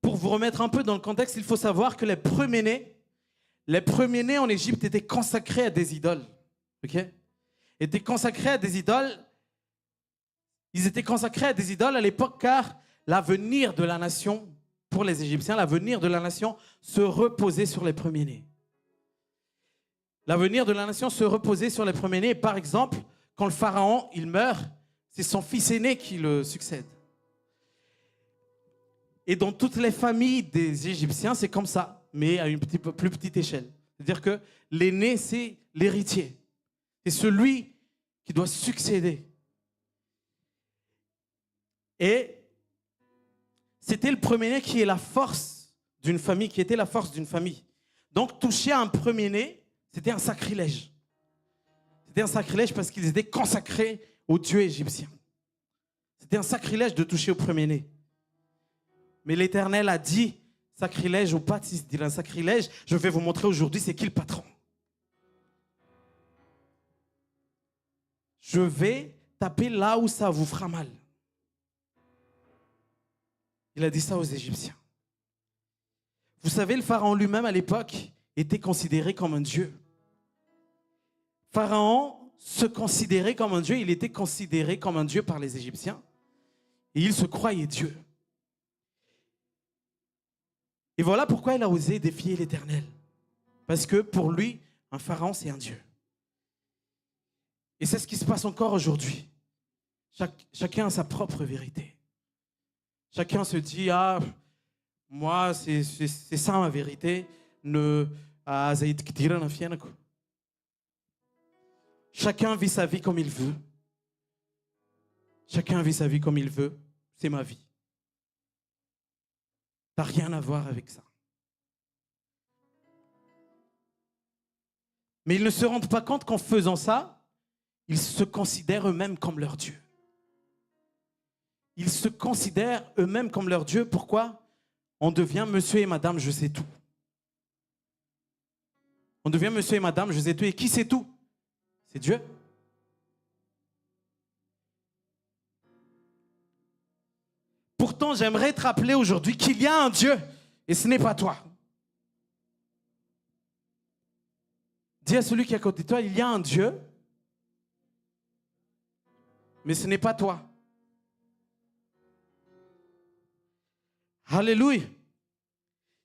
Pour vous remettre un peu dans le contexte, il faut savoir que les premiers-nés en Égypte étaient consacrés à des idoles. Ok? Étaient consacrés à des idoles. Ils étaient consacrés à des idoles à l'époque car l'avenir de la nation, pour les Égyptiens, l'avenir de la nation se reposait sur les premiers-nés. L'avenir de la nation se reposait sur les premiers-nés. Par exemple, quand le pharaon il meurt, c'est son fils aîné qui le succède. Et dans toutes les familles des Égyptiens, c'est comme ça, mais à une plus petite échelle. C'est-à-dire que l'aîné, c'est l'héritier. C'est celui qui doit succéder. Et c'était le premier-né qui est la force d'une famille, qui était la force d'une famille. Donc, toucher à un premier-né, c'était un sacrilège. C'était un sacrilège parce qu'ils étaient consacrés au dieu égyptien. C'était un sacrilège de toucher au premier-né. Mais l'Éternel a dit, sacrilège ou pas, s'il dit un sacrilège, je vais vous montrer aujourd'hui c'est qui le patron. Je vais taper là où ça vous fera mal. Il a dit ça aux Égyptiens. Vous savez, le pharaon lui-même à l'époque était considéré comme un dieu. Pharaon se considérait comme un dieu, il était considéré comme un dieu par les Égyptiens. Et il se croyait Dieu. Et voilà pourquoi il a osé défier l'Éternel. Parce que pour lui, un pharaon, c'est un dieu. Et c'est ce qui se passe encore aujourd'hui. Chacun a sa propre vérité. Chacun se dit, ah, moi, c'est ça ma vérité. Chacun vit sa vie comme il veut. Chacun vit sa vie comme il veut. C'est ma vie. Ça n'a rien à voir avec ça. Mais ils ne se rendent pas compte qu'en faisant ça, ils se considèrent eux-mêmes comme leur Dieu. Ils se considèrent eux-mêmes comme leur Dieu. Pourquoi? On devient monsieur et madame, je sais tout. On devient monsieur et madame, je sais tout. Et qui sait tout? C'est Dieu. Pourtant, j'aimerais te rappeler aujourd'hui qu'il y a un Dieu et ce n'est pas toi. Dis à celui qui est à côté de toi, il y a un Dieu, mais ce n'est pas toi. Alléluia.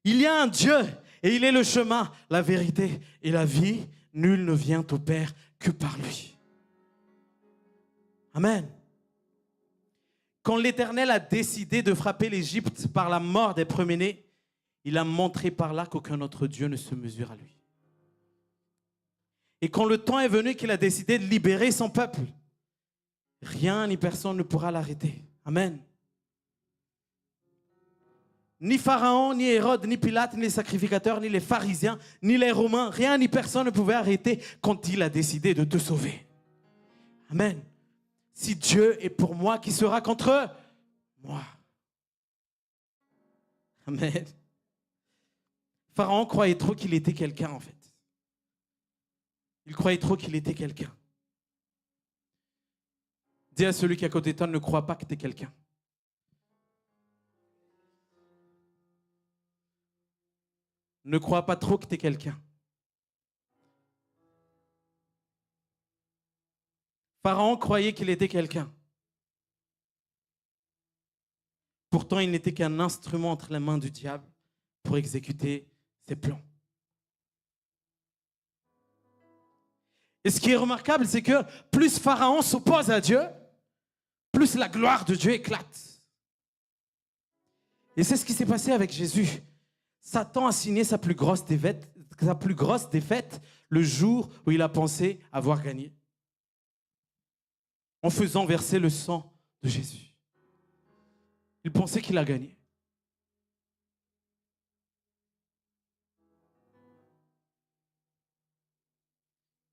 Il y a un Dieu et il est le chemin, la vérité et la vie. Nul ne vient au Père que par lui. Amen. Quand l'Éternel a décidé de frapper l'Égypte par la mort des premiers-nés, il a montré par là qu'aucun autre Dieu ne se mesure à lui. Et quand le temps est venu qu'il a décidé de libérer son peuple, rien ni personne ne pourra l'arrêter. Amen. Ni Pharaon, ni Hérode, ni Pilate, ni les sacrificateurs, ni les pharisiens, ni les Romains, rien ni personne ne pouvait arrêter quand il a décidé de te sauver. Amen. Si Dieu est pour moi, qui sera contre moi? Amen. Pharaon croyait trop qu'il était quelqu'un en fait. Il croyait trop qu'il était quelqu'un. Dis à celui qui est à côté de toi, ne crois pas que tu es quelqu'un. Ne crois pas trop que tu es quelqu'un. Pharaon croyait qu'il était quelqu'un. Pourtant, il n'était qu'un instrument entre les mains du diable pour exécuter ses plans. Et ce qui est remarquable, c'est que plus Pharaon s'oppose à Dieu, plus la gloire de Dieu éclate. Et c'est ce qui s'est passé avec Jésus. Satan a signé sa plus grosse défaite le jour où il a pensé avoir gagné. en faisant verser le sang de Jésus. Il pensait qu'il a gagné.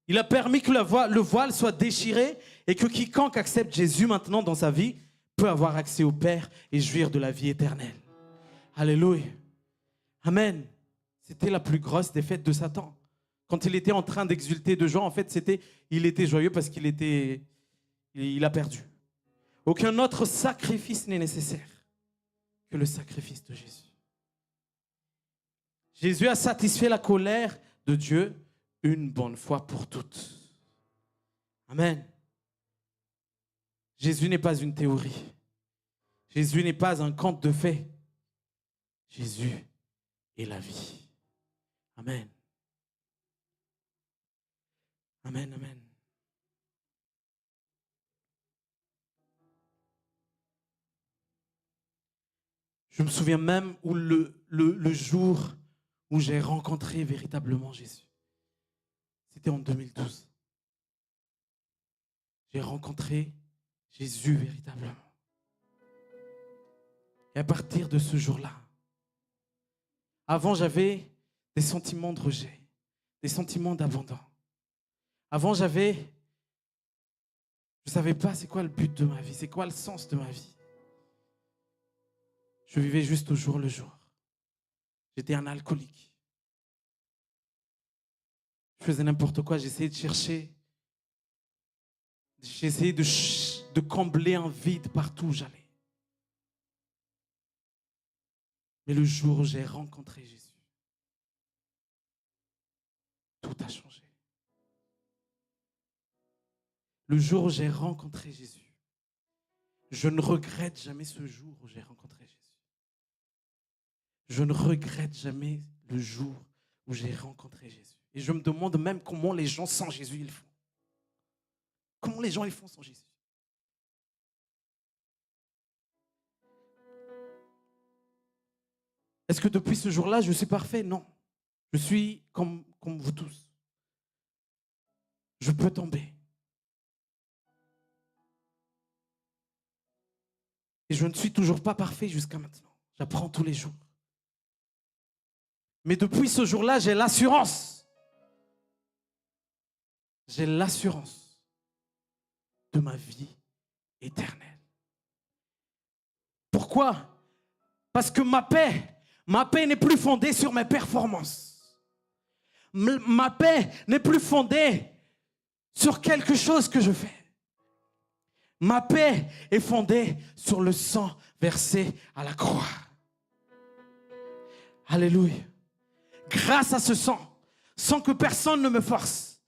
Il a permis que le voile soit déchiré et que quiconque accepte Jésus maintenant dans sa vie peut avoir accès au Père et jouir de la vie éternelle. Alléluia. Amen. C'était la plus grosse défaite de Satan. Quand il était en train d'exulter de joie, en fait, il était joyeux parce qu'il a perdu. Aucun autre sacrifice n'est nécessaire que le sacrifice de Jésus. Jésus a satisfait la colère de Dieu une bonne fois pour toutes. Amen. Jésus n'est pas une théorie. Jésus n'est pas un conte de fées. Jésus est la vie. Amen. Amen, amen. Je me souviens même où le jour où j'ai rencontré véritablement Jésus. C'était en 2012. J'ai rencontré Jésus véritablement. Et à partir de ce jour-là, avant j'avais des sentiments de rejet, des sentiments d'abandon. Avant je ne savais pas c'est quoi le but de ma vie, c'est quoi le sens de ma vie. Je vivais juste au jour le jour. J'étais un alcoolique. Je faisais n'importe quoi, j'essayais de chercher. J'essayais de combler un vide partout où j'allais. Mais le jour où j'ai rencontré Jésus, tout a changé. Le jour où j'ai rencontré Jésus, je ne regrette jamais ce jour où j'ai rencontré Jésus. Je ne regrette jamais le jour où j'ai rencontré Jésus. Et je me demande même comment les gens sans Jésus ils font. Comment les gens ils font sans Jésus. Est-ce que depuis ce jour-là, je suis parfait? Non. Je suis comme vous tous. Je peux tomber. Et je ne suis toujours pas parfait jusqu'à maintenant. J'apprends tous les jours. Mais depuis ce jour-là, j'ai l'assurance. J'ai l'assurance de ma vie éternelle. Pourquoi? Parce que ma paix n'est plus fondée sur mes performances. Ma paix n'est plus fondée sur quelque chose que je fais. Ma paix est fondée sur le sang versé à la croix. Alléluia. Grâce à ce sang, sans que personne ne me force,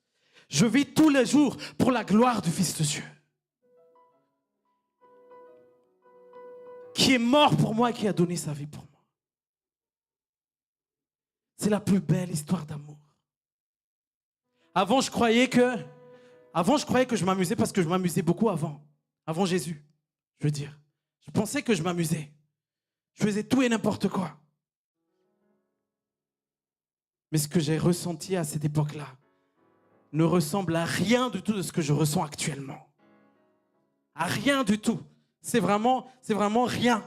je vis tous les jours pour la gloire du Fils de Dieu. Qui est mort pour moi et qui a donné sa vie pour moi. C'est la plus belle histoire d'amour. Avant, je croyais que je m'amusais parce que je m'amusais beaucoup avant Jésus, je veux dire. Je pensais que je m'amusais. Je faisais tout et n'importe quoi. Mais ce que j'ai ressenti à cette époque-là ne ressemble à rien du tout de ce que je ressens actuellement. À rien du tout. C'est vraiment rien.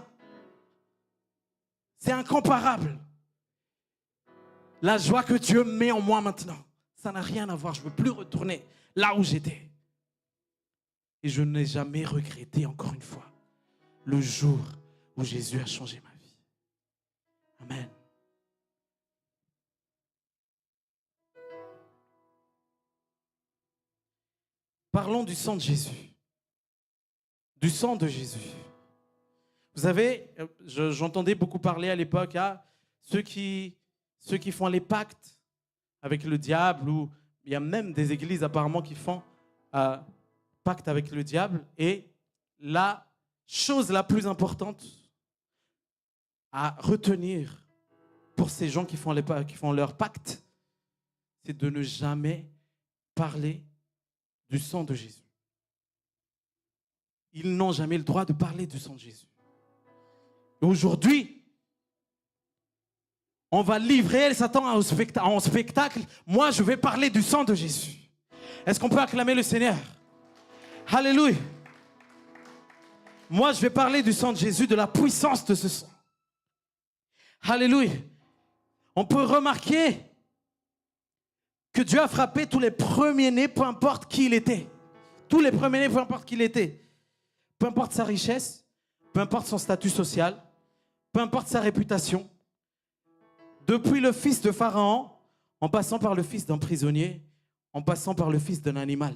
C'est incomparable. La joie que Dieu met en moi maintenant, ça n'a rien à voir. Je ne veux plus retourner là où j'étais. Et je n'ai jamais regretté, encore une fois, le jour où Jésus a changé ma vie. Amen. Parlons du sang de Jésus. Du sang de Jésus. Vous savez, j'entendais beaucoup parler à l'époque à ceux qui font les pactes avec le diable, ou il y a même des églises apparemment qui font pacte avec le diable. Et la chose la plus importante à retenir pour ces gens qui font leur pacte, c'est de ne jamais parler du sang de Jésus. Ils n'ont jamais le droit de parler du sang de Jésus. Et aujourd'hui, on va livrer Satan en spectacle. Moi, je vais parler du sang de Jésus. Est-ce qu'on peut acclamer le Seigneur? Alléluia. Moi, je vais parler du sang de Jésus, de la puissance de ce sang. Alléluia. On peut remarquer que Dieu a frappé tous les premiers-nés, peu importe qui il était. Tous les premiers-nés, peu importe qui il était. Peu importe sa richesse, peu importe son statut social, peu importe sa réputation. Depuis le fils de Pharaon, en passant par le fils d'un prisonnier, en passant par le fils d'un animal.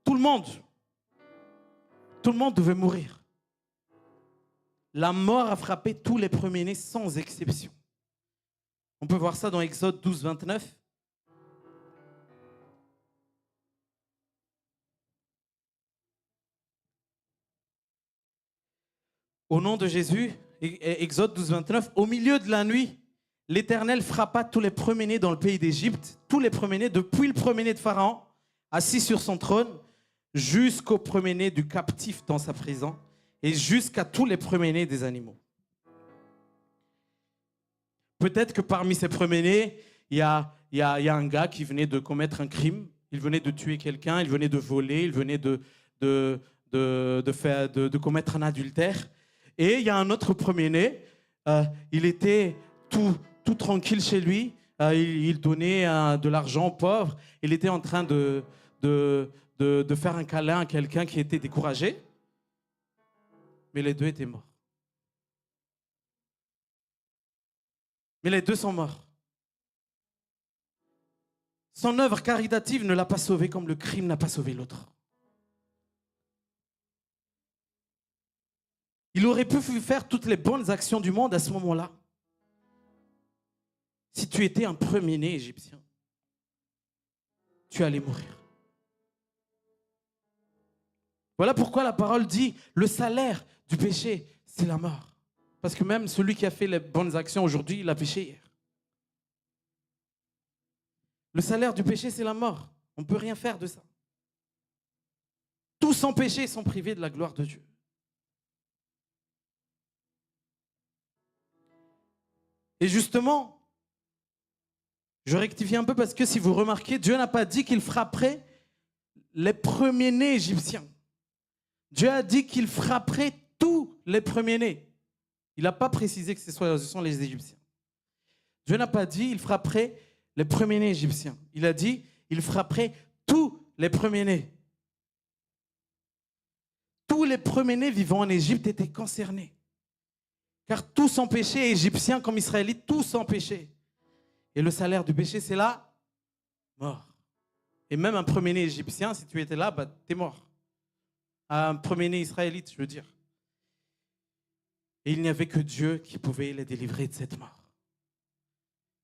Tout le monde devait mourir. La mort a frappé tous les premiers-nés sans exception. On peut voir ça dans Exode 12, 29. Au nom de Jésus, Exode 12, 29, au milieu de la nuit, l'Éternel frappa tous les premiers-nés dans le pays d'Égypte, tous les premiers-nés, depuis le premier-né de Pharaon, assis sur son trône, jusqu'au premier-né du captif dans sa prison, et jusqu'à tous les premiers-nés des animaux. Peut-être que parmi ces premiers-nés, il y a un gars qui venait de commettre un crime, il venait de tuer quelqu'un, il venait de voler, il venait de commettre un adultère. Et il y a un autre premier-né, il était tout tranquille chez lui, il donnait de l'argent aux pauvres, il était en train de faire un câlin à quelqu'un qui était découragé, mais les deux étaient morts. Mais les deux sont morts. Son œuvre caritative ne l'a pas sauvé comme le crime n'a pas sauvé l'autre. Il aurait pu faire toutes les bonnes actions du monde à ce moment-là. Si tu étais un premier-né égyptien, tu allais mourir. Voilà pourquoi la parole dit, le salaire du péché, c'est la mort. Parce que même celui qui a fait les bonnes actions aujourd'hui, il a péché hier. Le salaire du péché, c'est la mort. On ne peut rien faire de ça. Tous sans péché sont privés de la gloire de Dieu. Et justement, je rectifie un peu parce que si vous remarquez, Dieu n'a pas dit qu'il frapperait les premiers-nés égyptiens. Dieu a dit qu'il frapperait tous les premiers-nés. Il n'a pas précisé que ce sont les Égyptiens. Dieu n'a pas dit qu'il frapperait les premiers-nés égyptiens. Il a dit qu'il frapperait tous les premiers-nés. Tous les premiers-nés vivant en Égypte étaient concernés. Car tous sans péché, égyptiens comme israélites, tous sans péché. Et le salaire du péché, c'est la mort. Et même un premier-né égyptien, si tu étais là, t'es mort. Un premier-né israélite, je veux dire. Et il n'y avait que Dieu qui pouvait les délivrer de cette mort.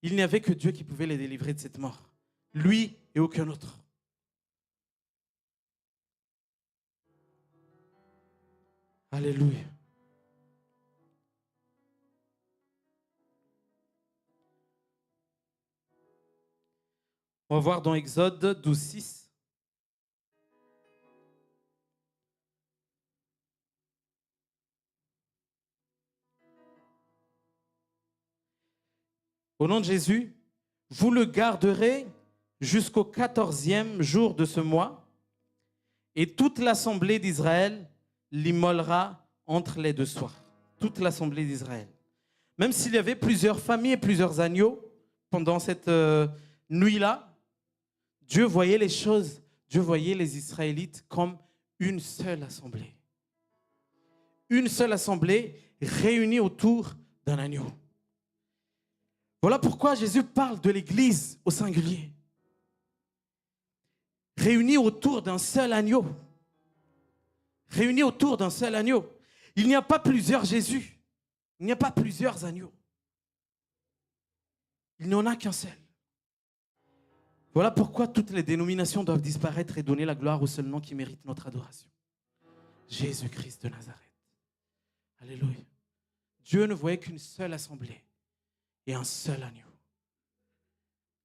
Il n'y avait que Dieu qui pouvait les délivrer de cette mort. Lui et aucun autre. Alléluia. On va voir dans Exode 12, 6. Au nom de Jésus, vous le garderez jusqu'au 14e jour de ce mois, et toute l'assemblée d'Israël l'immolera entre les deux soirs. Toute l'assemblée d'Israël. Même s'il y avait plusieurs familles et plusieurs agneaux pendant cette nuit-là, Dieu voyait les choses, Dieu voyait les Israélites comme une seule assemblée. Une seule assemblée réunie autour d'un agneau. Voilà pourquoi Jésus parle de l'Église au singulier. Réunis autour d'un seul agneau. Réunis autour d'un seul agneau. Il n'y a pas plusieurs Jésus. Il n'y a pas plusieurs agneaux. Il n'y en a qu'un seul. Voilà pourquoi toutes les dénominations doivent disparaître et donner la gloire au seul nom qui mérite notre adoration. Jésus-Christ de Nazareth. Alléluia. Dieu ne voyait qu'une seule assemblée. Et un seul agneau.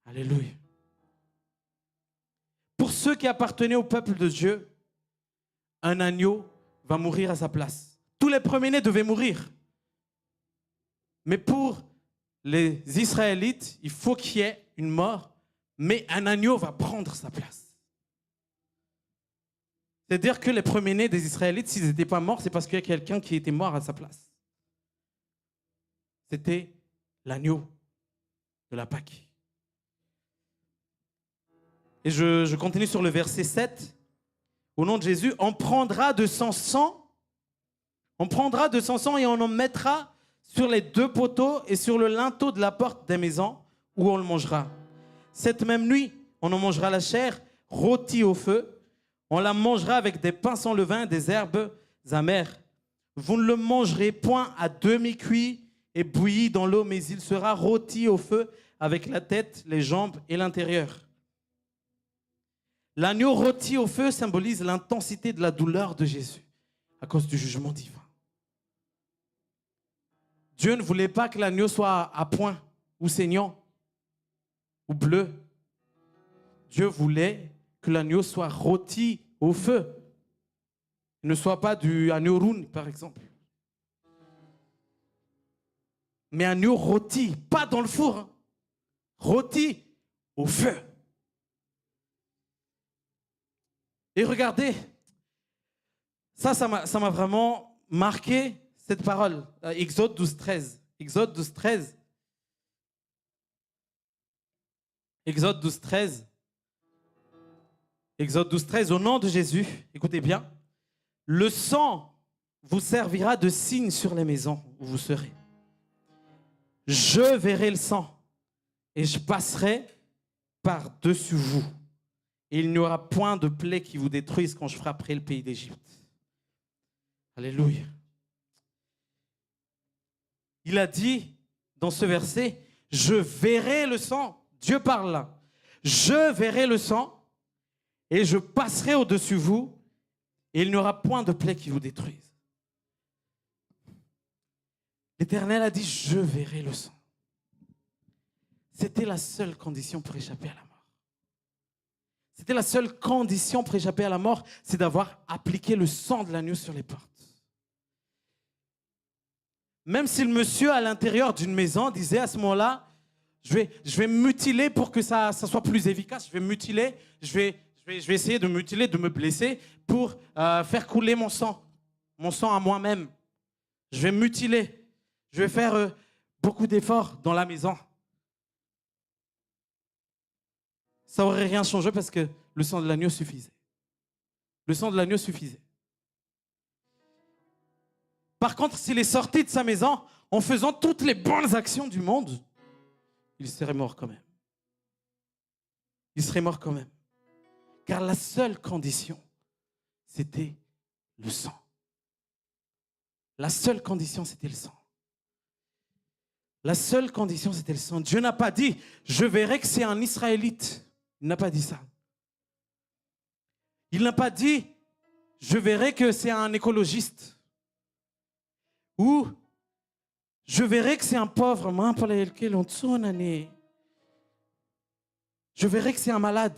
Alléluia. Pour ceux qui appartenaient au peuple de Dieu, un agneau va mourir à sa place. Tous les premiers-nés devaient mourir. Mais pour les Israélites, il faut qu'il y ait une mort, mais un agneau va prendre sa place. C'est-à-dire que les premiers-nés des Israélites, s'ils n'étaient pas morts, c'est parce qu'il y a quelqu'un qui était mort à sa place. C'était l'agneau de la Pâque. Et je continue sur le verset 7. Au nom de Jésus, on prendra de son sang, et on en mettra sur les 2 poteaux et sur le linteau de la porte des maisons où on le mangera. Cette même nuit, on en mangera la chair rôtie au feu. On la mangera avec des pains sans levain et des herbes amères. Vous ne le mangerez point à demi-cuit et bouilli dans l'eau, mais il sera rôti au feu avec la tête, les jambes et l'intérieur. L'agneau rôti au feu symbolise l'intensité de la douleur de Jésus à cause du jugement divin. Dieu ne voulait pas que l'agneau soit à point ou saignant ou bleu. Dieu voulait que l'agneau soit rôti au feu. Il ne soit pas du agneau roux, par exemple. Mais agneau rôti, pas dans le four. Hein. Rôti au feu. Et regardez, ça m'a vraiment marqué, cette parole. Exode 12, 13. Exode 12, 13. Exode 12, 13. Exode 12, 13, au nom de Jésus, écoutez bien, le sang vous servira de signe sur les maisons où vous serez. Je verrai le sang et je passerai par-dessus vous. Et il n'y aura point de plaie qui vous détruise quand je frapperai le pays d'Égypte. Alléluia. Il a dit dans ce verset, je verrai le sang. Dieu parle là. Je verrai le sang. Et je passerai au-dessus vous, et il n'y aura point de plaie qui vous détruise. L'Éternel a dit, je verrai le sang. C'était la seule condition pour échapper à la mort. C'était la seule condition pour échapper à la mort, c'est d'avoir appliqué le sang de l'agneau sur les portes. Même si le monsieur à l'intérieur d'une maison disait à ce moment-là, je vais me mutiler pour que ça soit plus efficace, je vais me mutiler, je vais essayer de me mutiler, de me blesser pour faire couler mon sang à moi-même. Je vais me mutiler. Je vais faire beaucoup d'efforts dans la maison. Ça n'aurait rien changé parce que le sang de l'agneau suffisait. Le sang de l'agneau suffisait. Par contre, s'il est sorti de sa maison en faisant toutes les bonnes actions du monde, il serait mort quand même. Il serait mort quand même. Car la seule condition, c'était le sang. La seule condition, c'était le sang. La seule condition, c'était le sang. Dieu n'a pas dit, je verrai que c'est un Israélite. Il n'a pas dit ça. Il n'a pas dit, je verrai que c'est un écologiste. Ou, je verrai que c'est un pauvre. Je verrai que c'est un malade.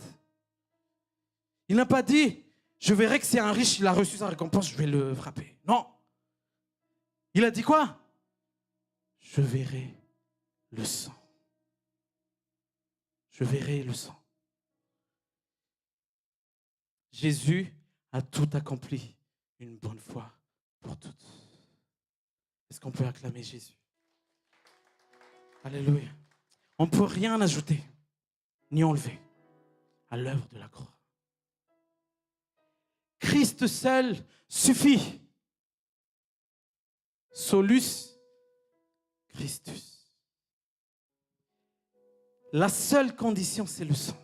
Il n'a pas dit, je verrai que c'est un riche, il a reçu sa récompense, je vais le frapper. Non. Il a dit quoi? Je verrai le sang. Je verrai le sang. Jésus a tout accompli une bonne fois pour toutes. Est-ce qu'on peut acclamer Jésus? Alléluia. On ne peut rien ajouter ni enlever à l'œuvre de la croix. Christ seul suffit. Solus Christus. La seule condition, c'est le sang.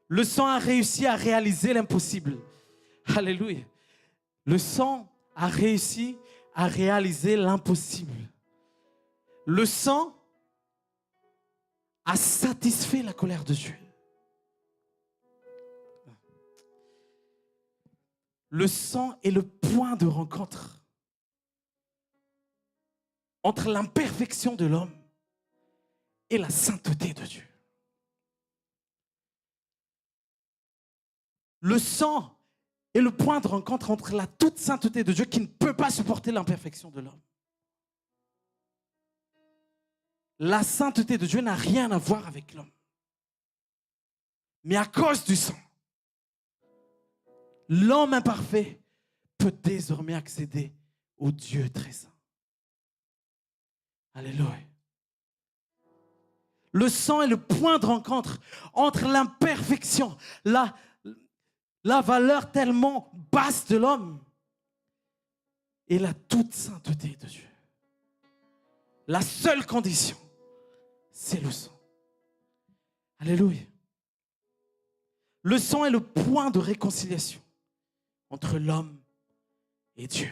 Le sang a réussi à réaliser l'impossible. Alléluia. Le sang a réussi à réaliser l'impossible. Le sang a satisfait la colère de Dieu. Le sang est le point de rencontre entre l'imperfection de l'homme et la sainteté de Dieu. Le sang est le point de rencontre entre la toute sainteté de Dieu qui ne peut pas supporter l'imperfection de l'homme. La sainteté de Dieu n'a rien à voir avec l'homme. Mais à cause du sang, l'homme imparfait peut désormais accéder au Dieu très saint. Alléluia. Le sang est le point de rencontre entre l'imperfection, la valeur tellement basse de l'homme et la toute sainteté de Dieu. La seule condition, c'est le sang. Alléluia. Le sang est le point de réconciliation entre l'homme et Dieu.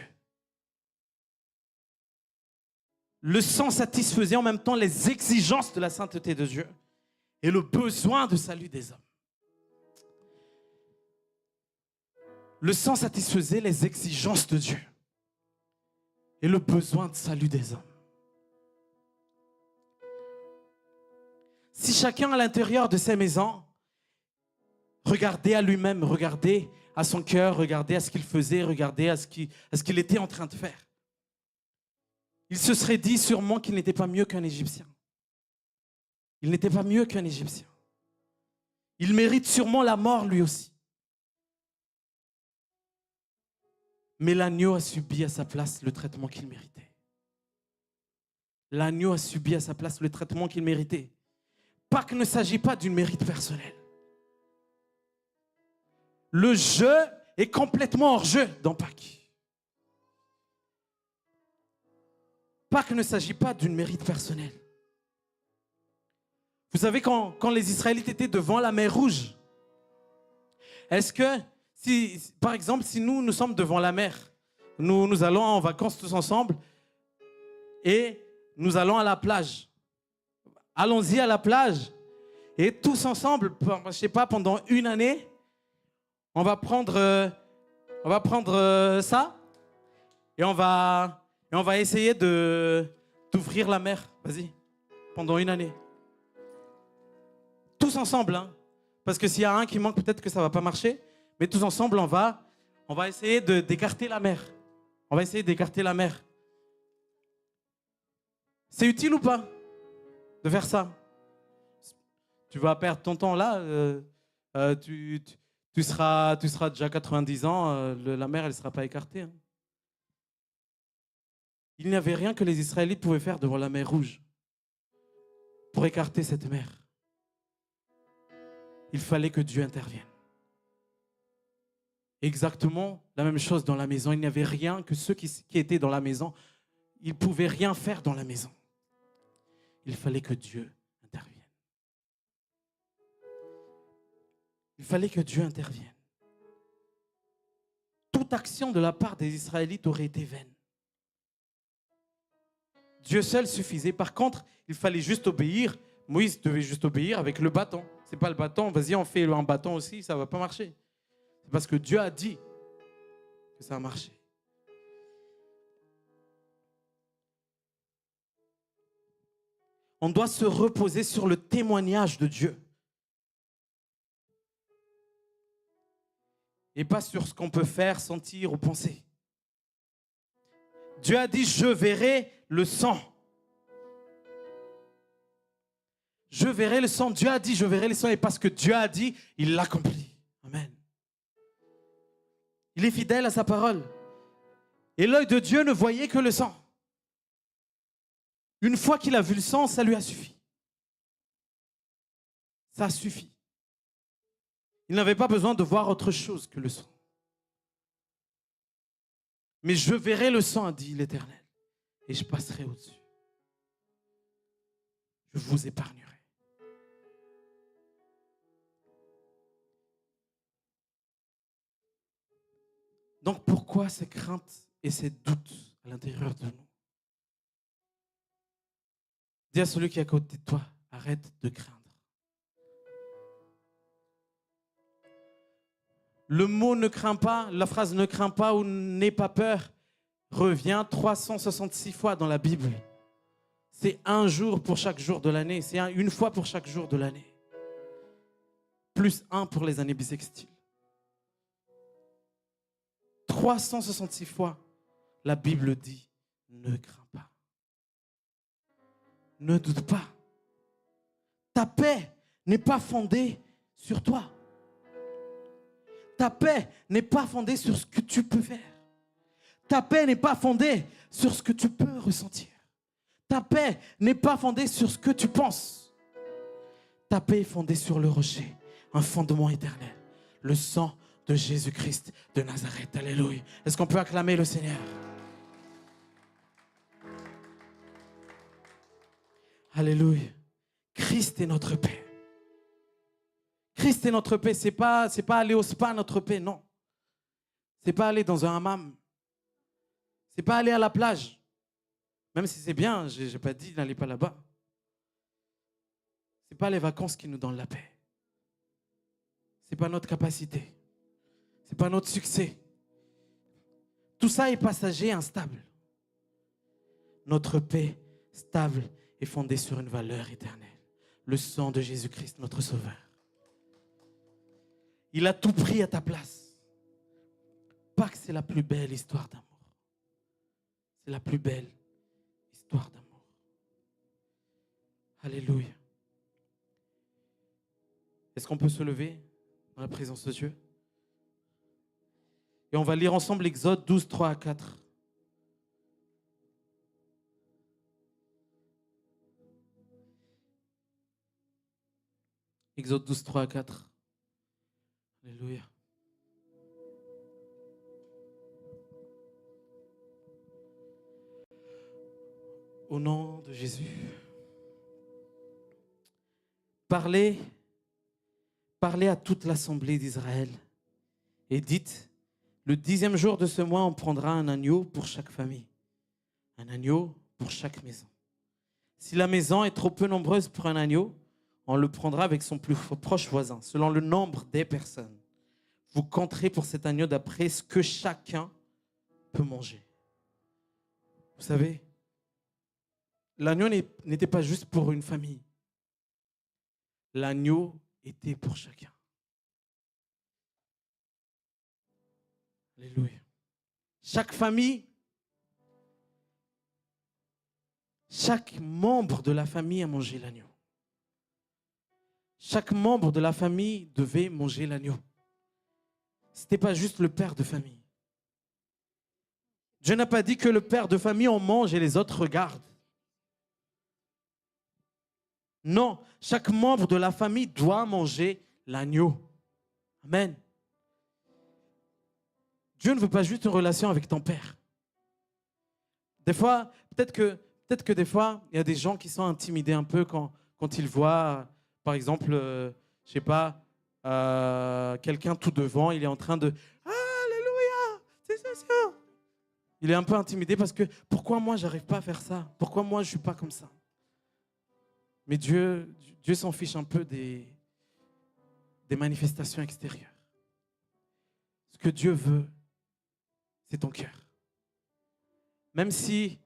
Le sang satisfaisait en même temps les exigences de la sainteté de Dieu et le besoin de salut des hommes. Le sang satisfaisait les exigences de Dieu et le besoin de salut des hommes. Si chacun à l'intérieur de ses maisons regardait à lui-même, regardait à son cœur, regardait à ce qu'il faisait, regardait à ce qu'il était en train de faire, il se serait dit sûrement qu'il n'était pas mieux qu'un Égyptien. Il n'était pas mieux qu'un Égyptien. Il mérite sûrement la mort lui aussi. Mais l'agneau a subi à sa place le traitement qu'il méritait. L'agneau a subi à sa place le traitement qu'il méritait. Pâques ne s'agit pas d'une mérite personnelle. Le jeu est complètement hors jeu dans Pâques. Pâques ne s'agit pas d'une mérite personnelle. Vous savez, quand les Israélites étaient devant la mer Rouge, est-ce que, par exemple, si nous sommes devant la mer, nous allons en vacances tous ensemble et nous allons à la plage. Allons-y à la plage et tous ensemble, je ne sais pas, pendant une année, on va prendre ça et on va essayer d'ouvrir la mer. Vas-y, pendant une année. Tous ensemble, hein. Parce que s'il y a un qui manque, peut-être que ça ne va pas marcher. Mais tous ensemble, on va essayer d'écarter la mer. On va essayer d'écarter la mer. C'est utile ou pas de faire ça? Tu vas perdre ton temps là. Tu seras déjà 90 ans. La mer, elle ne sera pas écartée. Hein. Il n'y avait rien que les Israélites pouvaient faire devant la mer Rouge pour écarter cette mer. Il fallait que Dieu intervienne. Exactement la même chose dans la maison. Il n'y avait rien que ceux qui étaient dans la maison, ils ne pouvaient rien faire dans la maison. Il fallait que Dieu intervienne. Il fallait que Dieu intervienne. Toute action de la part des Israélites aurait été vaine. Dieu seul suffisait. Par contre, il fallait juste obéir. Moïse devait juste obéir avec le bâton. C'est pas le bâton, vas-y, on fait un bâton aussi, ça ne va pas marcher. C'est parce que Dieu a dit que ça a marché. On doit se reposer sur le témoignage de Dieu. Et pas sur ce qu'on peut faire, sentir ou penser. Dieu a dit, je verrai le sang. Je verrai le sang. Dieu a dit, je verrai le sang. Et parce que Dieu a dit, il l'accomplit. Amen. Il est fidèle à sa parole. Et l'œil de Dieu ne voyait que le sang. Une fois qu'il a vu le sang, ça lui a suffi. Ça suffit. Il n'avait pas besoin de voir autre chose que le sang. Mais je verrai le sang, a dit l'Éternel, et je passerai au-dessus. Je vous épargnerai. Donc pourquoi ces craintes et ces doutes à l'intérieur de nous? Dis à celui qui est à côté de toi, arrête de craindre. Le mot ne crains pas, la phrase ne crains pas ou n'aie pas peur revient 366 fois dans la Bible. C'est un jour pour chaque jour de l'année, c'est une fois pour chaque jour de l'année. Plus un pour les années bissextiles. 366 fois, la Bible dit, ne crains pas. Ne doute pas. Ta paix n'est pas fondée sur toi. Ta paix n'est pas fondée sur ce que tu peux faire. Ta paix n'est pas fondée sur ce que tu peux ressentir. Ta paix n'est pas fondée sur ce que tu penses. Ta paix est fondée sur le rocher, un fondement éternel, le sang de Jésus-Christ de Nazareth. Alléluia. Est-ce qu'on peut acclamer le Seigneur? Alléluia. Christ est notre paix. Christ est notre paix. C'est pas aller au spa notre paix, non. C'est pas aller dans un hammam. C'est pas aller à la plage. Même si c'est bien, j'ai pas dit n'allez pas là-bas. C'est pas les vacances qui nous donnent la paix. C'est pas notre capacité. C'est pas notre succès. Tout ça est passager, instable. Notre paix stable est fondée sur une valeur éternelle. Le sang de Jésus-Christ, notre Sauveur. Il a tout pris à ta place. Pas que c'est la plus belle histoire d'amour. C'est la plus belle histoire d'amour. Alléluia. Est-ce qu'on peut se lever dans la présence de Dieu? Et on va lire ensemble Exode 12, 3 à 4. Exode 12, 3 à 4. Alléluia. Au nom de Jésus. Parlez à toute l'assemblée d'Israël et dites, le 10e jour de ce mois, on prendra un agneau pour chaque famille, un agneau pour chaque maison. Si la maison est trop peu nombreuse pour un agneau, on le prendra avec son plus proche voisin, selon le nombre des personnes. Vous compterez pour cet agneau d'après ce que chacun peut manger. Vous savez, l'agneau n'était pas juste pour une famille. L'agneau était pour chacun. Alléluia. Chaque famille, chaque membre de la famille a mangé l'agneau. Chaque membre de la famille devait manger l'agneau. Ce n'était pas juste le père de famille. Dieu n'a pas dit que le père de famille en mange et les autres regardent. Non, chaque membre de la famille doit manger l'agneau. Amen. Dieu ne veut pas juste une relation avec ton père. Des fois, peut-être que des fois, il y a des gens qui sont intimidés un peu quand ils voient, par exemple, je sais pas, quelqu'un tout devant, il est en train de « Alléluia, c'est ça. Il est un peu intimidé parce que pourquoi moi, j'arrive pas à faire ça? Pourquoi moi, je suis pas comme ça? Mais Dieu s'en fiche un peu des manifestations extérieures. Ce que Dieu veut, c'est ton cœur. Même si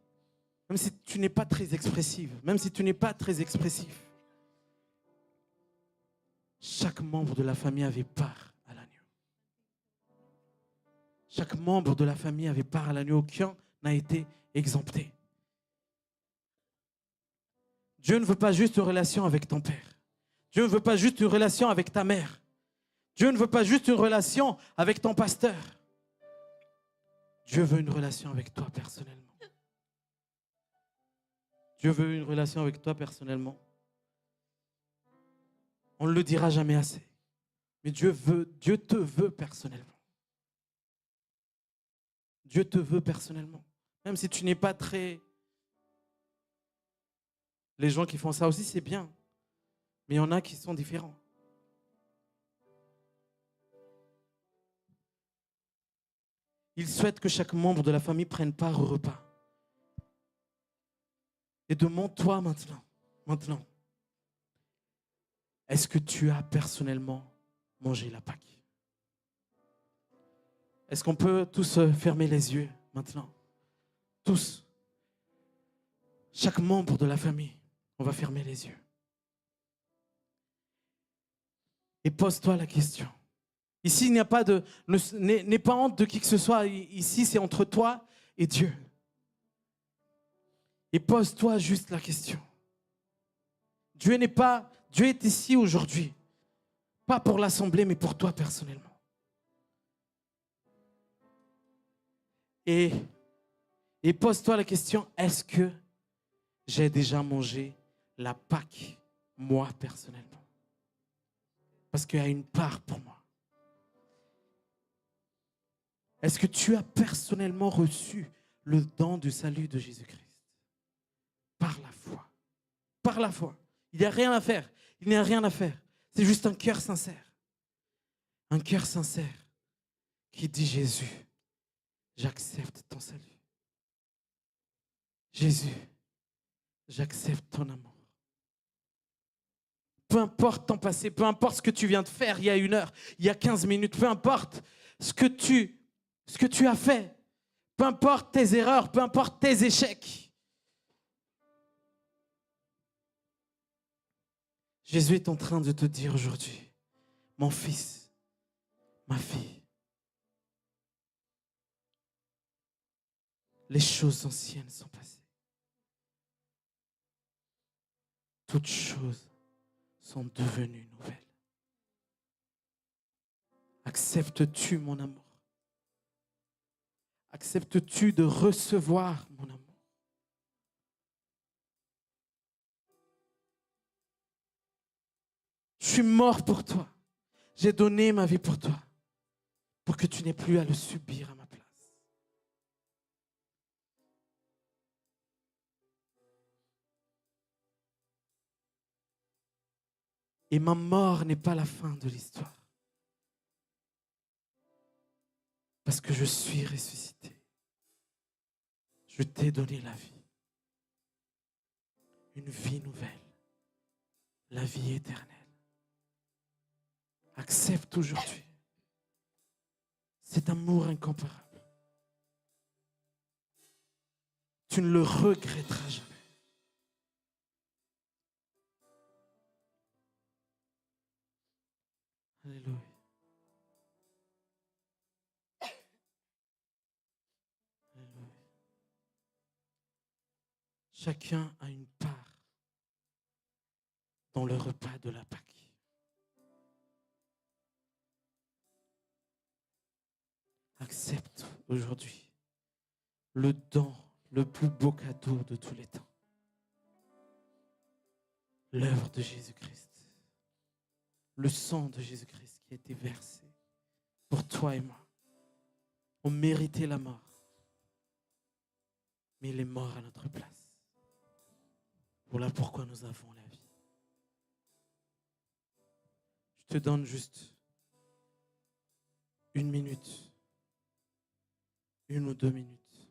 tu n'es pas très expressive, même si tu n'es pas très expressif, chaque membre de la famille avait part à l'agneau. Chaque membre de la famille avait part à l'agneau. Aucun n'a été exempté. Dieu ne veut pas juste une relation avec ton père. Dieu ne veut pas juste une relation avec ta mère. Dieu ne veut pas juste une relation avec ton pasteur. Dieu veut une relation avec toi personnellement. Dieu veut une relation avec toi personnellement. On ne le dira jamais assez. Mais Dieu te veut personnellement. Dieu te veut personnellement. Même si tu n'es pas très... Les gens qui font ça aussi, c'est bien. Mais il y en a qui sont différents. Il souhaite que chaque membre de la famille prenne part au repas. Et demande-toi maintenant, est-ce que tu as personnellement mangé la Pâque? Est-ce qu'on peut tous fermer les yeux maintenant? Tous. Chaque membre de la famille, on va fermer les yeux. Et pose-toi la question. Ici, il n'y a pas de... N'aie pas honte de qui que ce soit. Ici, c'est entre toi et Dieu. Et pose-toi juste la question. Dieu est ici aujourd'hui. Pas pour l'assemblée, mais pour toi personnellement. Et pose-toi la question, est-ce que j'ai déjà mangé la Pâque, moi, personnellement? Parce qu'il y a une part pour moi. Est-ce que tu as personnellement reçu le don du salut de Jésus-Christ? Par la foi. Par la foi. Il n'y a rien à faire. Il n'y a rien à faire. C'est juste un cœur sincère. Un cœur sincère qui dit Jésus, j'accepte ton salut. Jésus, j'accepte ton amour. Peu importe ton passé, peu importe ce que tu viens de faire il y a 1 heure, il y a 15 minutes, peu importe ce que tu as fait, peu importe tes erreurs, peu importe tes échecs. Jésus est en train de te dire aujourd'hui, mon fils, ma fille, les choses anciennes sont passées. Toutes choses sont devenues nouvelles. Acceptes-tu mon amour? Acceptes-tu de recevoir mon amour? Je suis mort pour toi. J'ai donné ma vie pour toi, pour que tu n'aies plus à le subir à ma place. Et ma mort n'est pas la fin de l'histoire. Parce que je suis ressuscité. Je t'ai donné la vie. Une vie nouvelle. La vie éternelle. Accepte aujourd'hui cet amour incomparable. Tu ne le regretteras jamais. Alléluia. Alléluia. Chacun a une part dans le repas de la Pâque. Accepte aujourd'hui le don, le plus beau cadeau de tous les temps. L'œuvre de Jésus-Christ. Le sang de Jésus-Christ qui a été versé pour toi et moi. On méritait la mort, mais il est mort à notre place. Voilà pourquoi nous avons la vie. Je te donne juste 1 minute, 1 ou 2 minutes,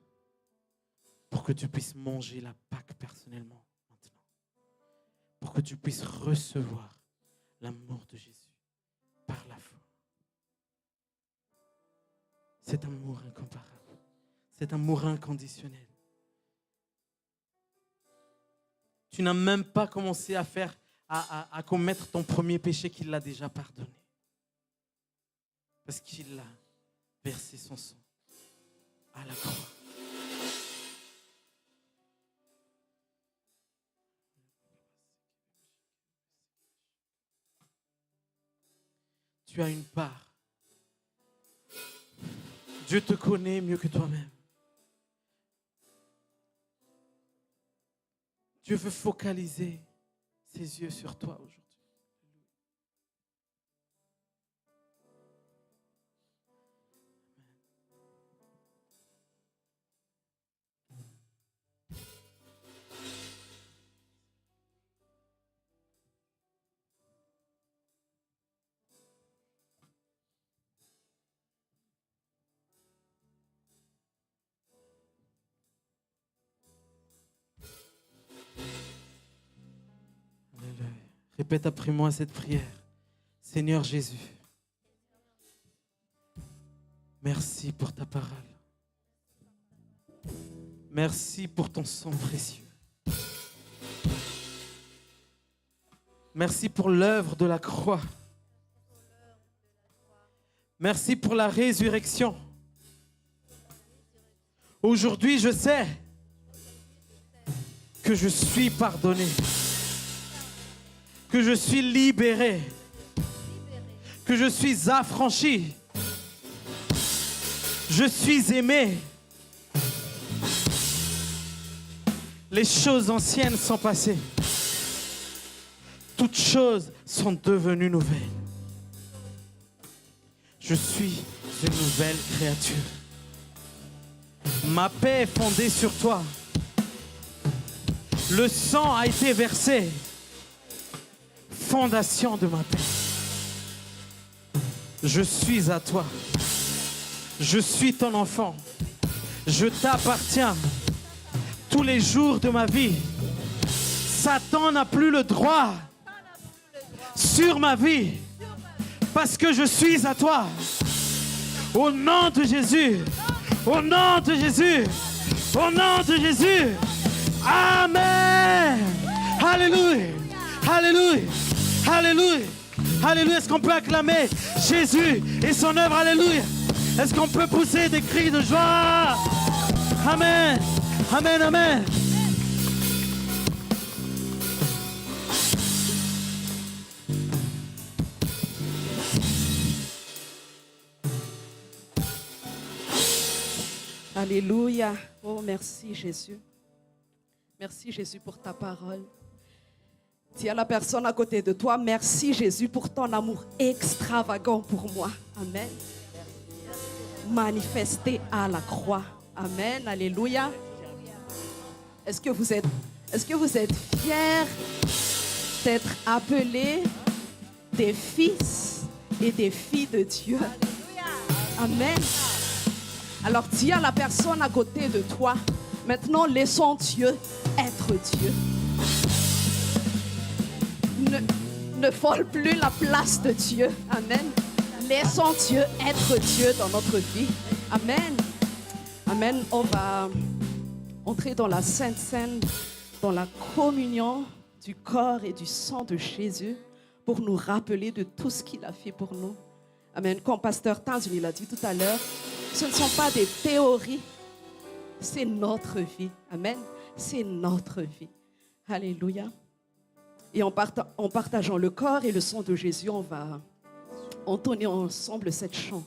pour que tu puisses manger la Pâque personnellement maintenant. Pour que tu puisses recevoir l'amour de Jésus par la foi. Cet amour incomparable, cet amour inconditionnel. Tu n'as même pas commencé à commettre ton premier péché qu'il l'a déjà pardonné. Parce qu'il a versé son sang à la croix. Tu as une part. Dieu te connaît mieux que toi-même. Dieu veut focaliser ses yeux sur toi aujourd'hui. Répète après moi cette prière. Seigneur Jésus, merci pour ta parole. Merci pour ton sang précieux. Merci pour l'œuvre de la croix. Merci pour la résurrection. Aujourd'hui, je sais que je suis pardonné. Que je suis libéré, que je suis affranchi, je suis aimé, Les choses anciennes sont passées. Toutes choses sont devenues nouvelles. Je suis une nouvelle créature. Ma paix est fondée sur toi. Le sang a été versé. Fondation de ma paix. Je suis à toi. Je suis ton enfant. Je t'appartiens. Tous les jours de ma vie. Satan n'a plus le droit sur ma vie. Parce que je suis à toi. Au nom de Jésus. Au nom de Jésus. Au nom de Jésus. Amen. Alléluia. Alléluia. Alléluia. Alléluia. Est-ce qu'on peut acclamer Jésus et son œuvre? Alléluia. Est-ce qu'on peut pousser des cris de joie? Amen. Amen. Amen. Alléluia. Oh, merci Jésus. Merci Jésus pour ta parole. Dis à la personne à côté de toi, merci Jésus pour ton amour extravagant pour moi. Amen. Manifesté à la croix. Amen. Alléluia. Est-ce que vous êtes fiers d'être appelés des fils et des filles de Dieu? Amen. Alors dis à la personne à côté de toi, maintenant laissons Dieu être Dieu. Ne vole plus la place de Dieu. Amen. Laissons Dieu être Dieu dans notre vie. Amen. Amen. On va entrer dans la Sainte Seine, dans la communion du corps et du sang de Jésus pour nous rappeler de tout ce qu'il a fait pour nous. Amen. Comme Pasteur Tanzuni l'a dit tout à l'heure, ce ne sont pas des théories, c'est notre vie. Amen. C'est notre vie. Alléluia. Et en partageant le corps et le sang de Jésus, on va entonner ensemble cette chanson.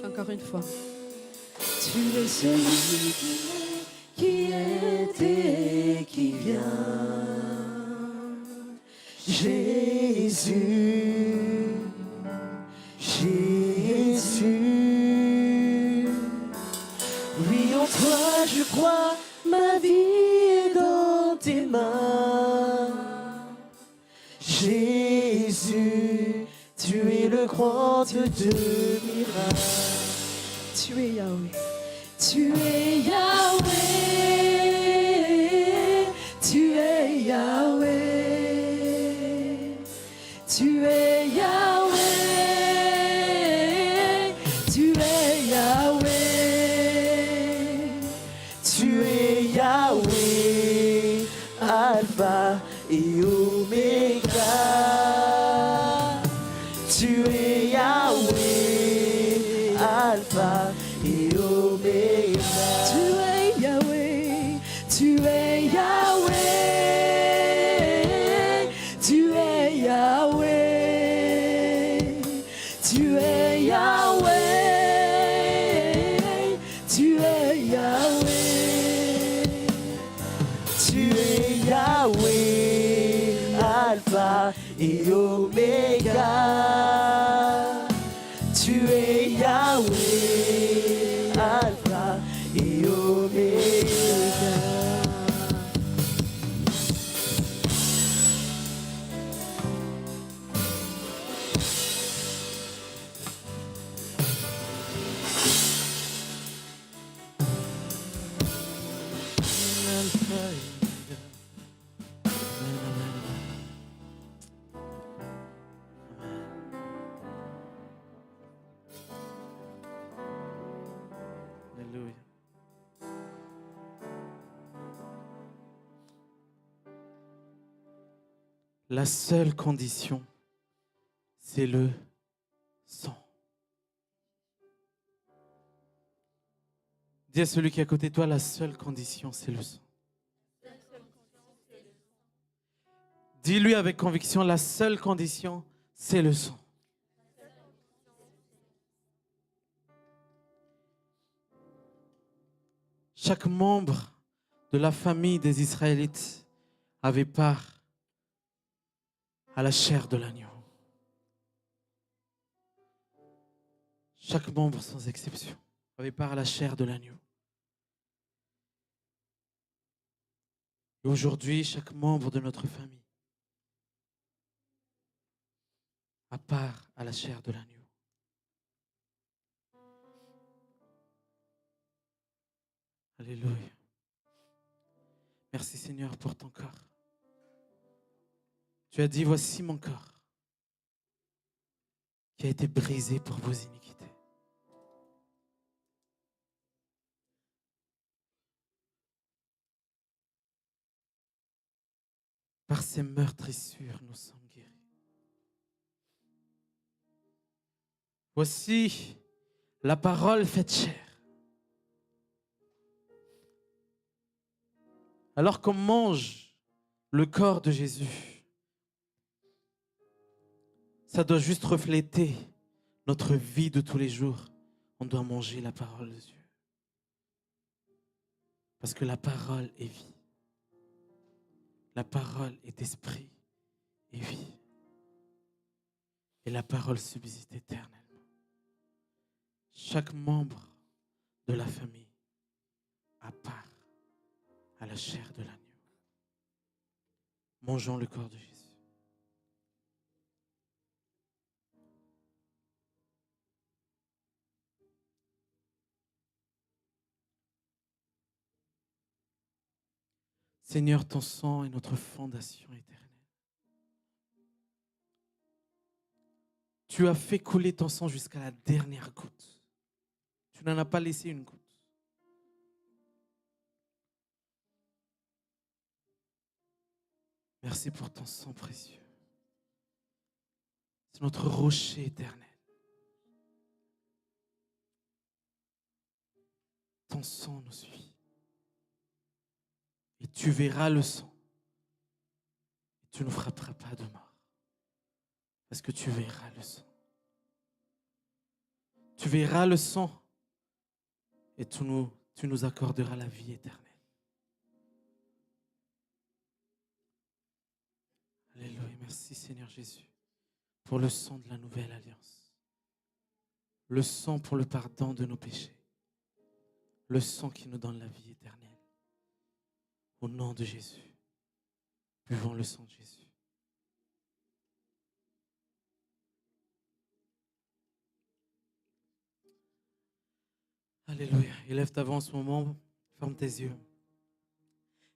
Encore une fois. Tu es celui qui est et qui vient. Jésus, Jésus. Oui, en toi je crois, ma vie est dans tes mains. Jésus, tu es le grand Dieu de miracles. Tu es Yahweh. Tu es Yahweh. Tu es Yahweh. Tu es Yahweh. Tu es Yahweh. Tu es Yahweh. Alpha et Oméga. Tu es Yahweh. Alpha et Oméga. Tu es Yahweh. Tu es Yahweh. Tu es Yahweh. Tu es Yahweh. Tu es Yahweh. Tu es Yahweh. Alpha et Oméga. Tu es Yahweh, Alpha et Oméga. La seule condition, c'est le sang. Dis à celui qui est à côté de toi, la seule condition, c'est le sang. Dis-lui avec conviction, la seule condition, c'est le sang. Chaque membre de la famille des Israélites avait part à la chair de l'agneau. Chaque membre, sans exception, avait part à la chair de l'agneau. Et aujourd'hui, chaque membre de notre famille a part à la chair de l'agneau. Alléluia. Merci Seigneur pour ton corps. Tu as dit, voici mon corps qui a été brisé pour vos iniquités. Par ces meurtrissures, nous sommes guéris. Voici la parole faite chair. Alors qu'on mange le corps de Jésus, ça doit juste refléter notre vie de tous les jours. On doit manger la parole de Dieu. Parce que la parole est vie. La parole est esprit et vie. Et la parole subsiste éternellement. Chaque membre de la famille a part à la chair de l'agneau. Mangeons le corps de Jésus. Seigneur, ton sang est notre fondation éternelle. Tu as fait couler ton sang jusqu'à la dernière goutte. Tu n'en as pas laissé une goutte. Merci pour ton sang précieux. C'est notre rocher éternel. Ton sang nous suit. Et tu verras le sang. Et tu ne frapperas pas de mort. Parce que tu verras le sang. Tu verras le sang. Et tu nous accorderas la vie éternelle. Alléluia. Merci Seigneur Jésus pour le sang de la nouvelle alliance. Le sang pour le pardon de nos péchés. Le sang qui nous donne la vie éternelle. Au nom de Jésus, buvons le sang de Jésus. Alléluia. Élève ta voix en ce moment, ferme tes yeux.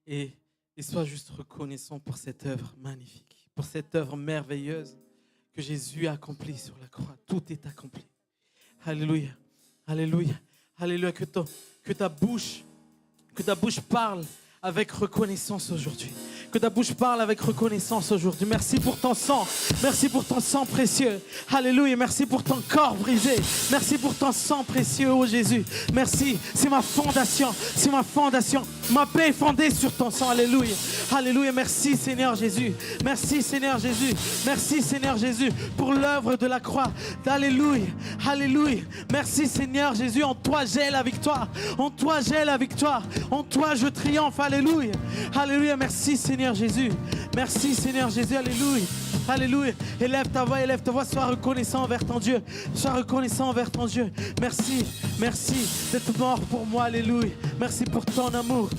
Et sois juste reconnaissant pour cette œuvre magnifique, pour cette œuvre merveilleuse que Jésus a accomplie sur la croix. Tout est accompli. Alléluia. Alléluia. Alléluia. Que ta bouche parle avec reconnaissance aujourd'hui. Que ta bouche parle avec reconnaissance aujourd'hui. Merci pour ton sang. Merci pour ton sang précieux. Alléluia. Merci pour ton corps brisé. Merci pour ton sang précieux, oh Jésus. Merci. C'est ma fondation. C'est ma fondation. Ma paix est fondée sur ton sang. Alléluia. Alléluia. Merci Seigneur Jésus. Merci Seigneur Jésus. Merci Seigneur Jésus pour l'œuvre de la croix. Alléluia. Alléluia. Merci Seigneur Jésus. En toi j'ai la victoire. En toi j'ai la victoire. En toi je triomphe. Alléluia. Alléluia. Merci Seigneur Jésus. Merci Seigneur Jésus. Alléluia. Alléluia. Élève ta voix. Sois reconnaissant envers ton Dieu. Sois reconnaissant envers ton Dieu. Merci. Merci d'être mort pour moi. Alléluia. Merci pour ton amour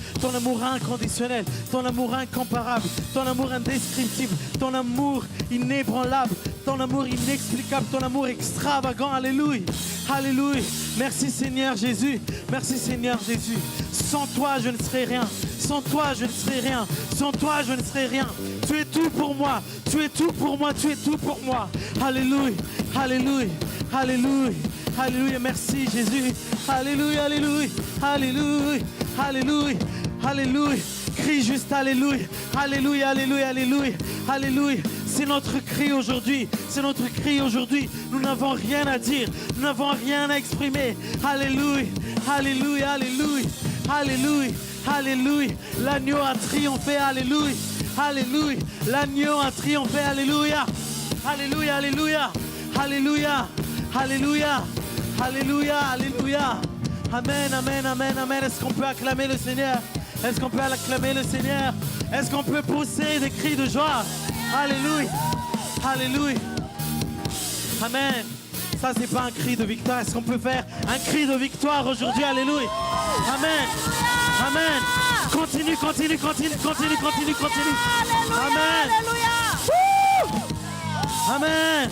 inconditionnel, ton amour incomparable, ton amour indescriptible, ton amour inébranlable, ton amour inexplicable, ton amour extravagant. Alléluia. Alléluia. Merci Seigneur Jésus. Merci Seigneur Jésus. Sans toi, je ne serai rien. Sans toi, je ne serai rien. Sans toi, je ne serai rien. Tu es tout pour moi. Tu es tout pour moi. Tu es tout pour moi. Alléluia. Alléluia. Alléluia. Alléluia. Merci Jésus. Alléluia. Alléluia. Alléluia. Alléluia. Alléluia. crie juste Alléluia, Alléluia, Alléluia, Alléluia, Alléluia. C'est notre cri aujourd'hui, c'est notre cri aujourd'hui. Nous n'avons rien à dire, nous n'avons rien à exprimer. Alléluia, Alléluia, Alléluia, Alléluia, Alléluia. L'agneau a triomphé, Alléluia, Alléluia. L'agneau a triomphé, Alléluia, Alléluia, Alléluia, Alléluia, Alléluia, Alléluia, Alléluia. Amen, amen, amen, amen. Est-ce qu'on peut acclamer le Seigneur? Est-ce qu'on peut acclamer le Seigneur? Est-ce qu'on peut pousser des cris de joie? Alléluia, Alléluia. Amen. Ça, c'est pas un cri de victoire. Est-ce qu'on peut faire un cri de victoire aujourd'hui? Alléluia. Amen. Amen. Continue, continue, continue, continue, continue, continue. Amen. Amen.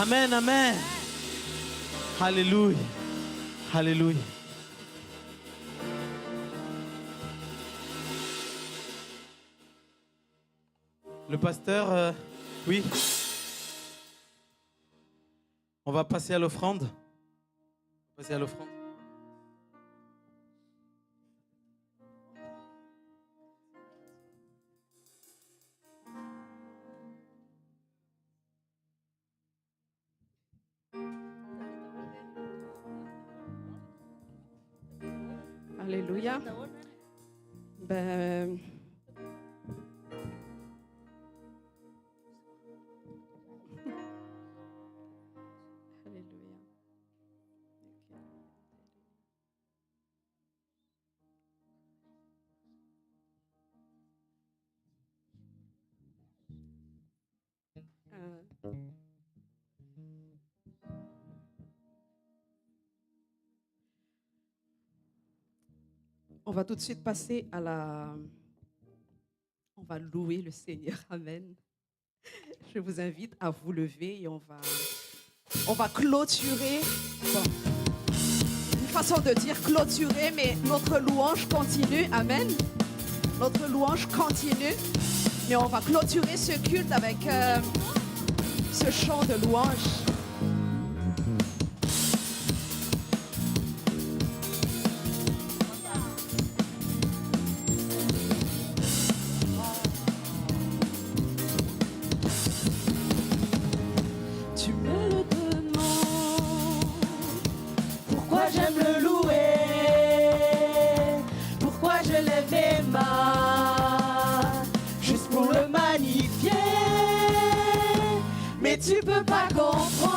Amen, amen. Alléluia. Alléluia. Le pasteur, oui. On va passer à l'offrande. Passer à l'offrande. Alléluia. Ben, Alléluia. On va tout de suite passer à la... On va louer le Seigneur. Amen. Je vous invite à vous lever et on va clôturer. Bon, une façon de dire clôturer, mais notre louange continue. Amen. Notre louange continue. Mais on va clôturer ce culte avec ce chant de louange. Tu peux pas comprendre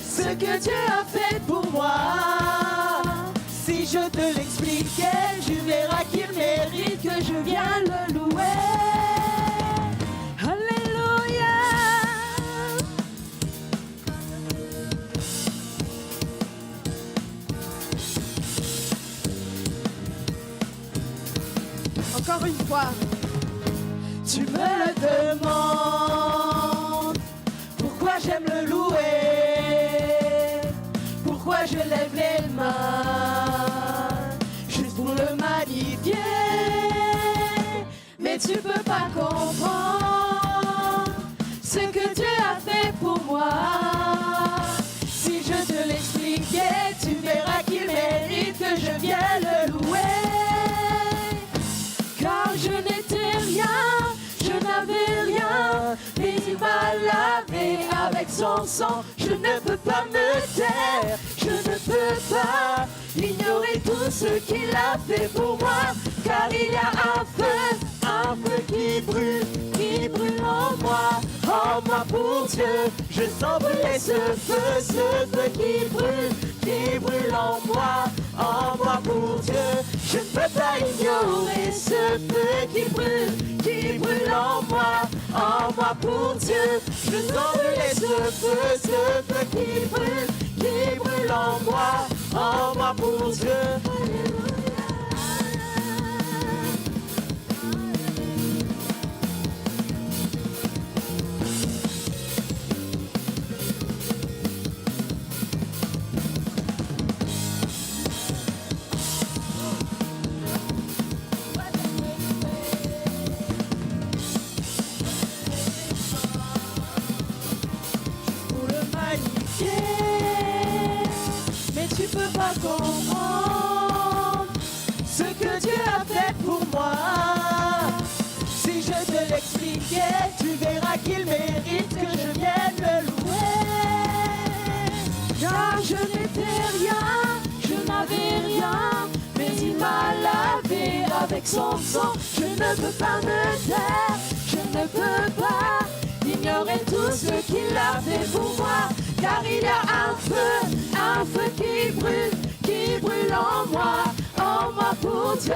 ce que Dieu a fait pour moi. Si je te l'expliquais, tu verras qu'il mérite que je vienne le louer. Alléluia. Encore une fois. Tu me le demandes. Pourquoi j'aime le louer? Pourquoi je lève les mains? Juste pour le magnifier. Mais tu peux pas comprendre ce que Dieu a fait pour moi. Si je te l'expliquais, tu verras qu'il mérite que je vienne le louer. Car je n'étais rien, je n'avais rien, mais il m'a lavé avec son sang. Je ne peux pas me taire, je ne peux pas ignorer tout ce qu'il a fait pour moi. Car il y a un feu qui brûle en moi pour Dieu. Je sens brûler ce feu qui brûle en moi pour Dieu. Je ne peux pas ignorer ce feu qui brûle en moi pour Dieu. Je sens brûler ce feu qui brûle en moi pour Dieu. Mais tu peux pas comprendre qu'il mérite que je vienne le louer. Car je n'étais rien, je n'avais rien, mais il m'a lavé avec son sang. Je ne peux pas me taire, je ne peux pas ignorer tout ce qu'il a fait pour moi. Car il y a un feu qui brûle en moi pour Dieu.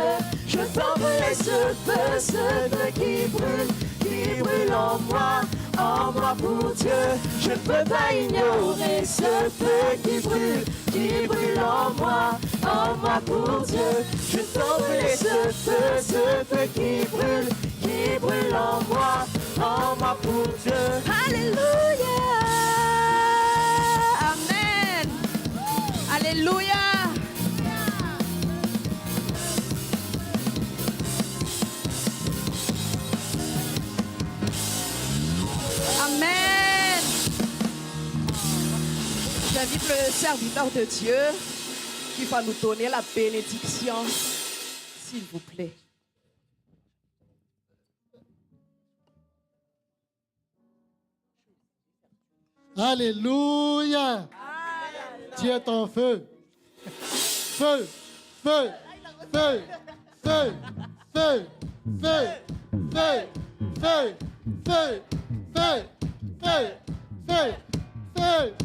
Je peux brûler ce feu qui brûle en moi pour Dieu. Je ne peux pas ignorer ce feu qui brûle en moi pour Dieu. Je peux brûler ce feu qui brûle en moi pour Dieu. Alléluia. Amen. Alléluia. Amen. J'invite le serviteur de Dieu qui va nous donner la bénédiction, s'il vous plaît. Alléluia. Dieu est en feu. Feu, feu, feu, feu, feu, feu, feu, feu, feu, feu, feu, feu, feu, feu,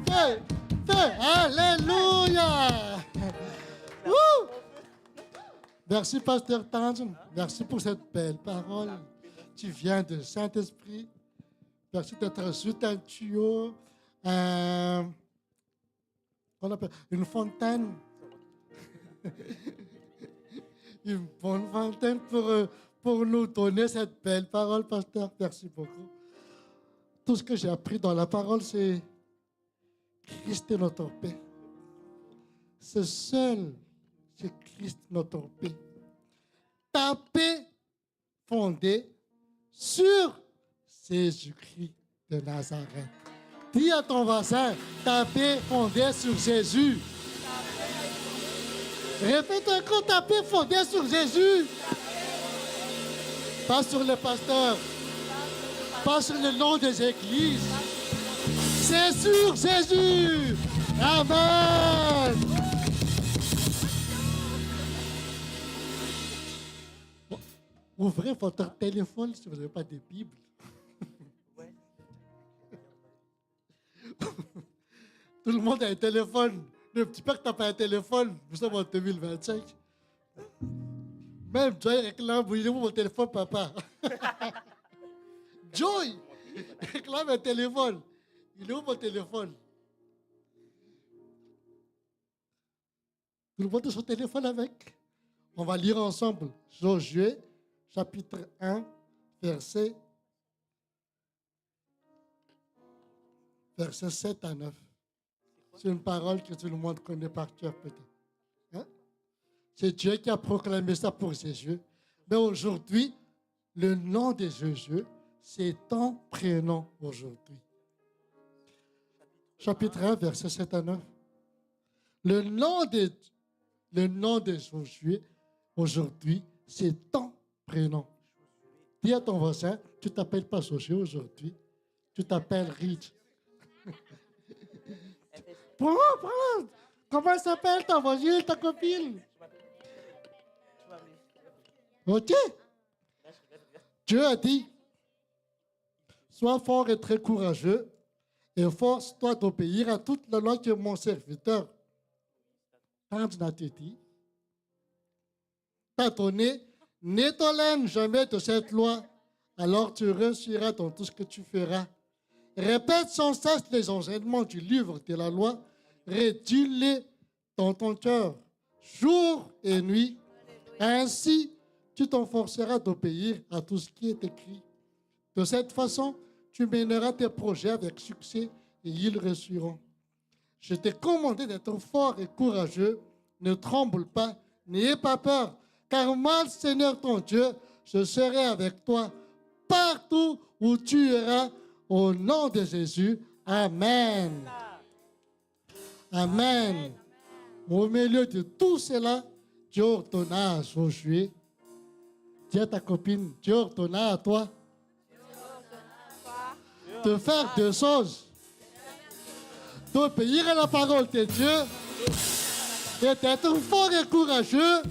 feu, feu. Alléluia. Wouh. Merci, Pasteur Tanzon. Merci pour cette belle parole. Tu viens de Saint-Esprit. Merci d'être reçu un tuyau, qu'on appelle une fontaine. Une bonne fontaine pour nous donner cette belle parole, pasteur. Merci beaucoup. Tout ce que j'ai appris dans la parole, c'est Christ est notre paix. C'est seul, c'est Christ notre paix. Ta paix fondée sur Jésus-Christ de Nazareth. Dis à ton voisin, ta paix fondée sur Jésus. Répète encore, ta paix fondée sur Jésus. Pas sur le pasteur, pas sur le nom des églises. C'est sur Jésus. Amen. Ouvrez votre téléphone si vous n'avez pas de Bible. Tout le monde a un téléphone. Ne dis pas que tu n'as pas un téléphone. Nous sommes en 2025. Même Joy réclame, il est où mon téléphone, papa? Joy réclame un téléphone. Il est où mon téléphone? Tout le monde a son téléphone avec. On va lire ensemble Josué, chapitre 1, verset 7 à 9. C'est une parole que tout le monde connaît par cœur peut-être. Hein? C'est Dieu qui a proclamé ça pour Jésus. Mais aujourd'hui, le nom de Jésus, c'est ton prénom aujourd'hui. Chapitre 1, verset 7 à 9. Le nom de Josué, aujourd'hui, c'est ton prénom. Dis à ton voisin, tu ne t'appelles pas Josué aujourd'hui, tu t'appelles Rich. Prends. Comment s'appelle ta voisine, ta copine? Ok. Dieu a dit, sois fort et très courageux, et force-toi d'obéir à toute la loi que mon serviteur t'a donné. Ne t'enlève jamais de cette loi, alors tu réussiras dans tout ce que tu feras. Répète sans cesse les enseignements du livre de la loi, rédige-les dans ton cœur, jour et nuit. Ainsi, tu t'efforceras d'obéir à tout ce qui est écrit. De cette façon, tu mèneras tes projets avec succès et ils réussiront. Je t'ai commandé d'être fort et courageux. Ne tremble pas, n'ayez pas peur, car moi, le Seigneur ton Dieu, je serai avec toi partout où tu iras. Au nom de Jésus, Amen. Amen. Au milieu de tout cela, Dieu ordonna à Josué. Dis à ta copine, Dieu ordonna à toi de faire deux choses. D'obéir à la parole de Dieu et d'être fort et courageux,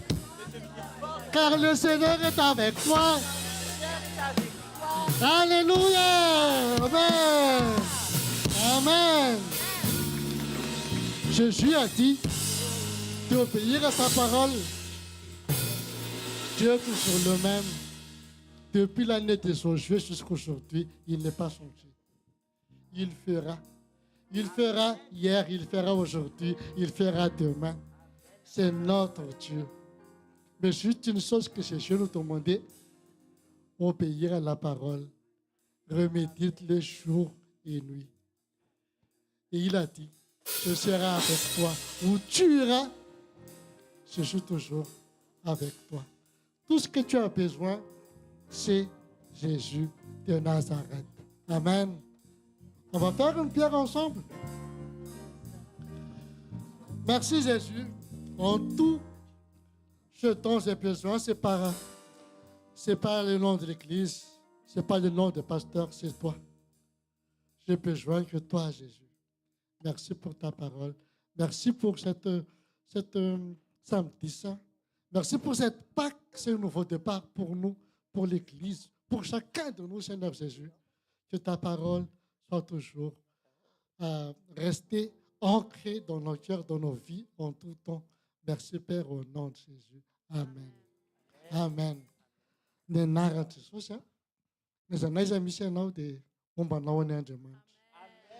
car le Seigneur est avec toi. Alléluia. Amen. Amen. Jésus a dit d'obéir à sa parole. Dieu est toujours le même. Depuis l'année de son jeu jusqu'à aujourd'hui, il n'est pas changé. Il fera. Il fera hier, il fera aujourd'hui, il fera demain. C'est notre Dieu. Mais juste une chose que Jésus nous demandait, obéir à la parole, remédite-le jour et nuit. Et il a dit, je serai avec toi. Où tu iras, je suis toujours avec toi. Tout ce que tu as besoin, c'est Jésus de Nazareth. Amen. On va faire une prière ensemble. Merci Jésus. En tout ce dont j'ai besoin, c'est pas le nom de l'Église, c'est pas le nom de pasteur, c'est toi. J'ai besoin que toi, Jésus. Merci pour ta parole. Merci pour cette samedi saint. Merci pour cette Pâque, ce nouveau départ pour nous, pour l'Église, pour chacun de nous, Seigneur Jésus. Que ta parole soit toujours restée ancrée dans nos cœurs, dans nos vies, en tout temps. Merci, Père, au nom de Jésus. Amen. Amen. Ne narrate sosia. Ne zanaiza mission now de umba now ne anjaman.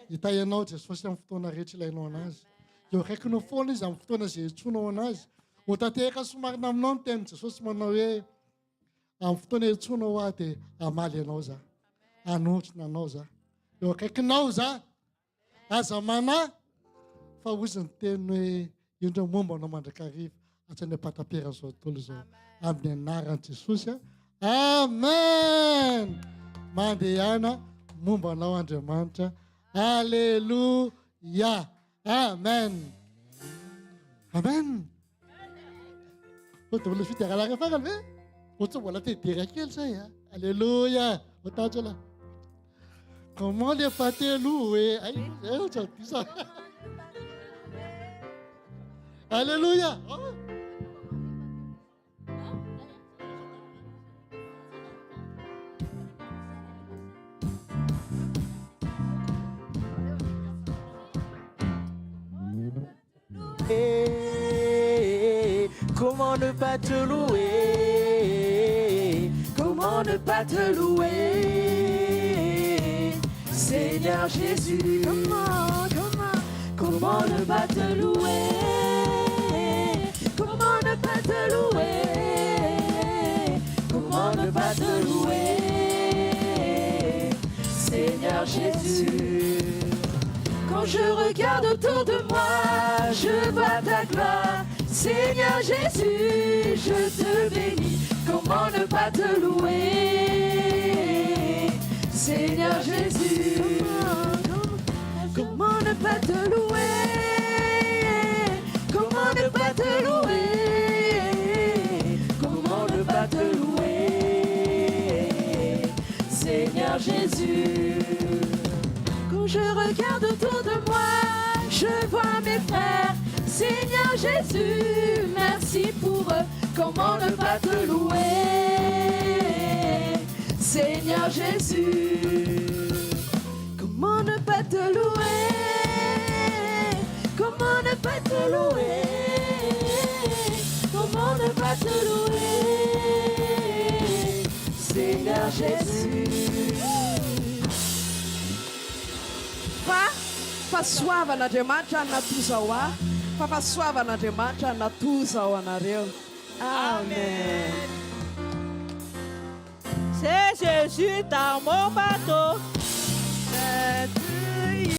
Ita ya now de sosia mfutona rechi la inonas. Yo rekno phone is mfutona se chuno onas. Utateka sumar nam non tem sosia manawe. Mfutona chuno wate amali noza. Anuch na noza. Yo reknoza. Azamana fa usentenwe yunto mumba no mandakarif. Atende patapira so tolzo. Amen. Narante susia. Amen. Mandiana, mumba na wandemanta. Alléluia. Amen. Amen. Oto le fite ala ka fa kalbe. Oto wala te tira kel sa ya. Alléluia. Otajo la. Comment les fêter louer? Ça. Alléluia. Oh. Comment ne pas te louer? Comment ne pas te louer? Seigneur Jésus, comment ne pas te louer? Comment ne pas te louer? Comment ne pas te louer? Seigneur Jésus. Quand je regarde autour de moi, je vois ta gloire. Seigneur Jésus, je te bénis. Comment ne pas te louer? Seigneur Jésus, comment ne pas te louer? Comment ne pas te louer? Comment ne pas te louer? Seigneur Jésus. Quand je regarde autour de moi, je vois mes frères. Seigneur Jésus, merci pour eux. Comment ne pas te louer? Seigneur Jésus, comment ne pas te louer? Comment ne pas te louer? Comment ne pas te louer? Seigneur Jésus. Fasoavan'Andriamanitra natozao ahy, fahasoavan'Andriamanitra natozao anareo. Amen. C'est Jésus dans mon bateau. C'est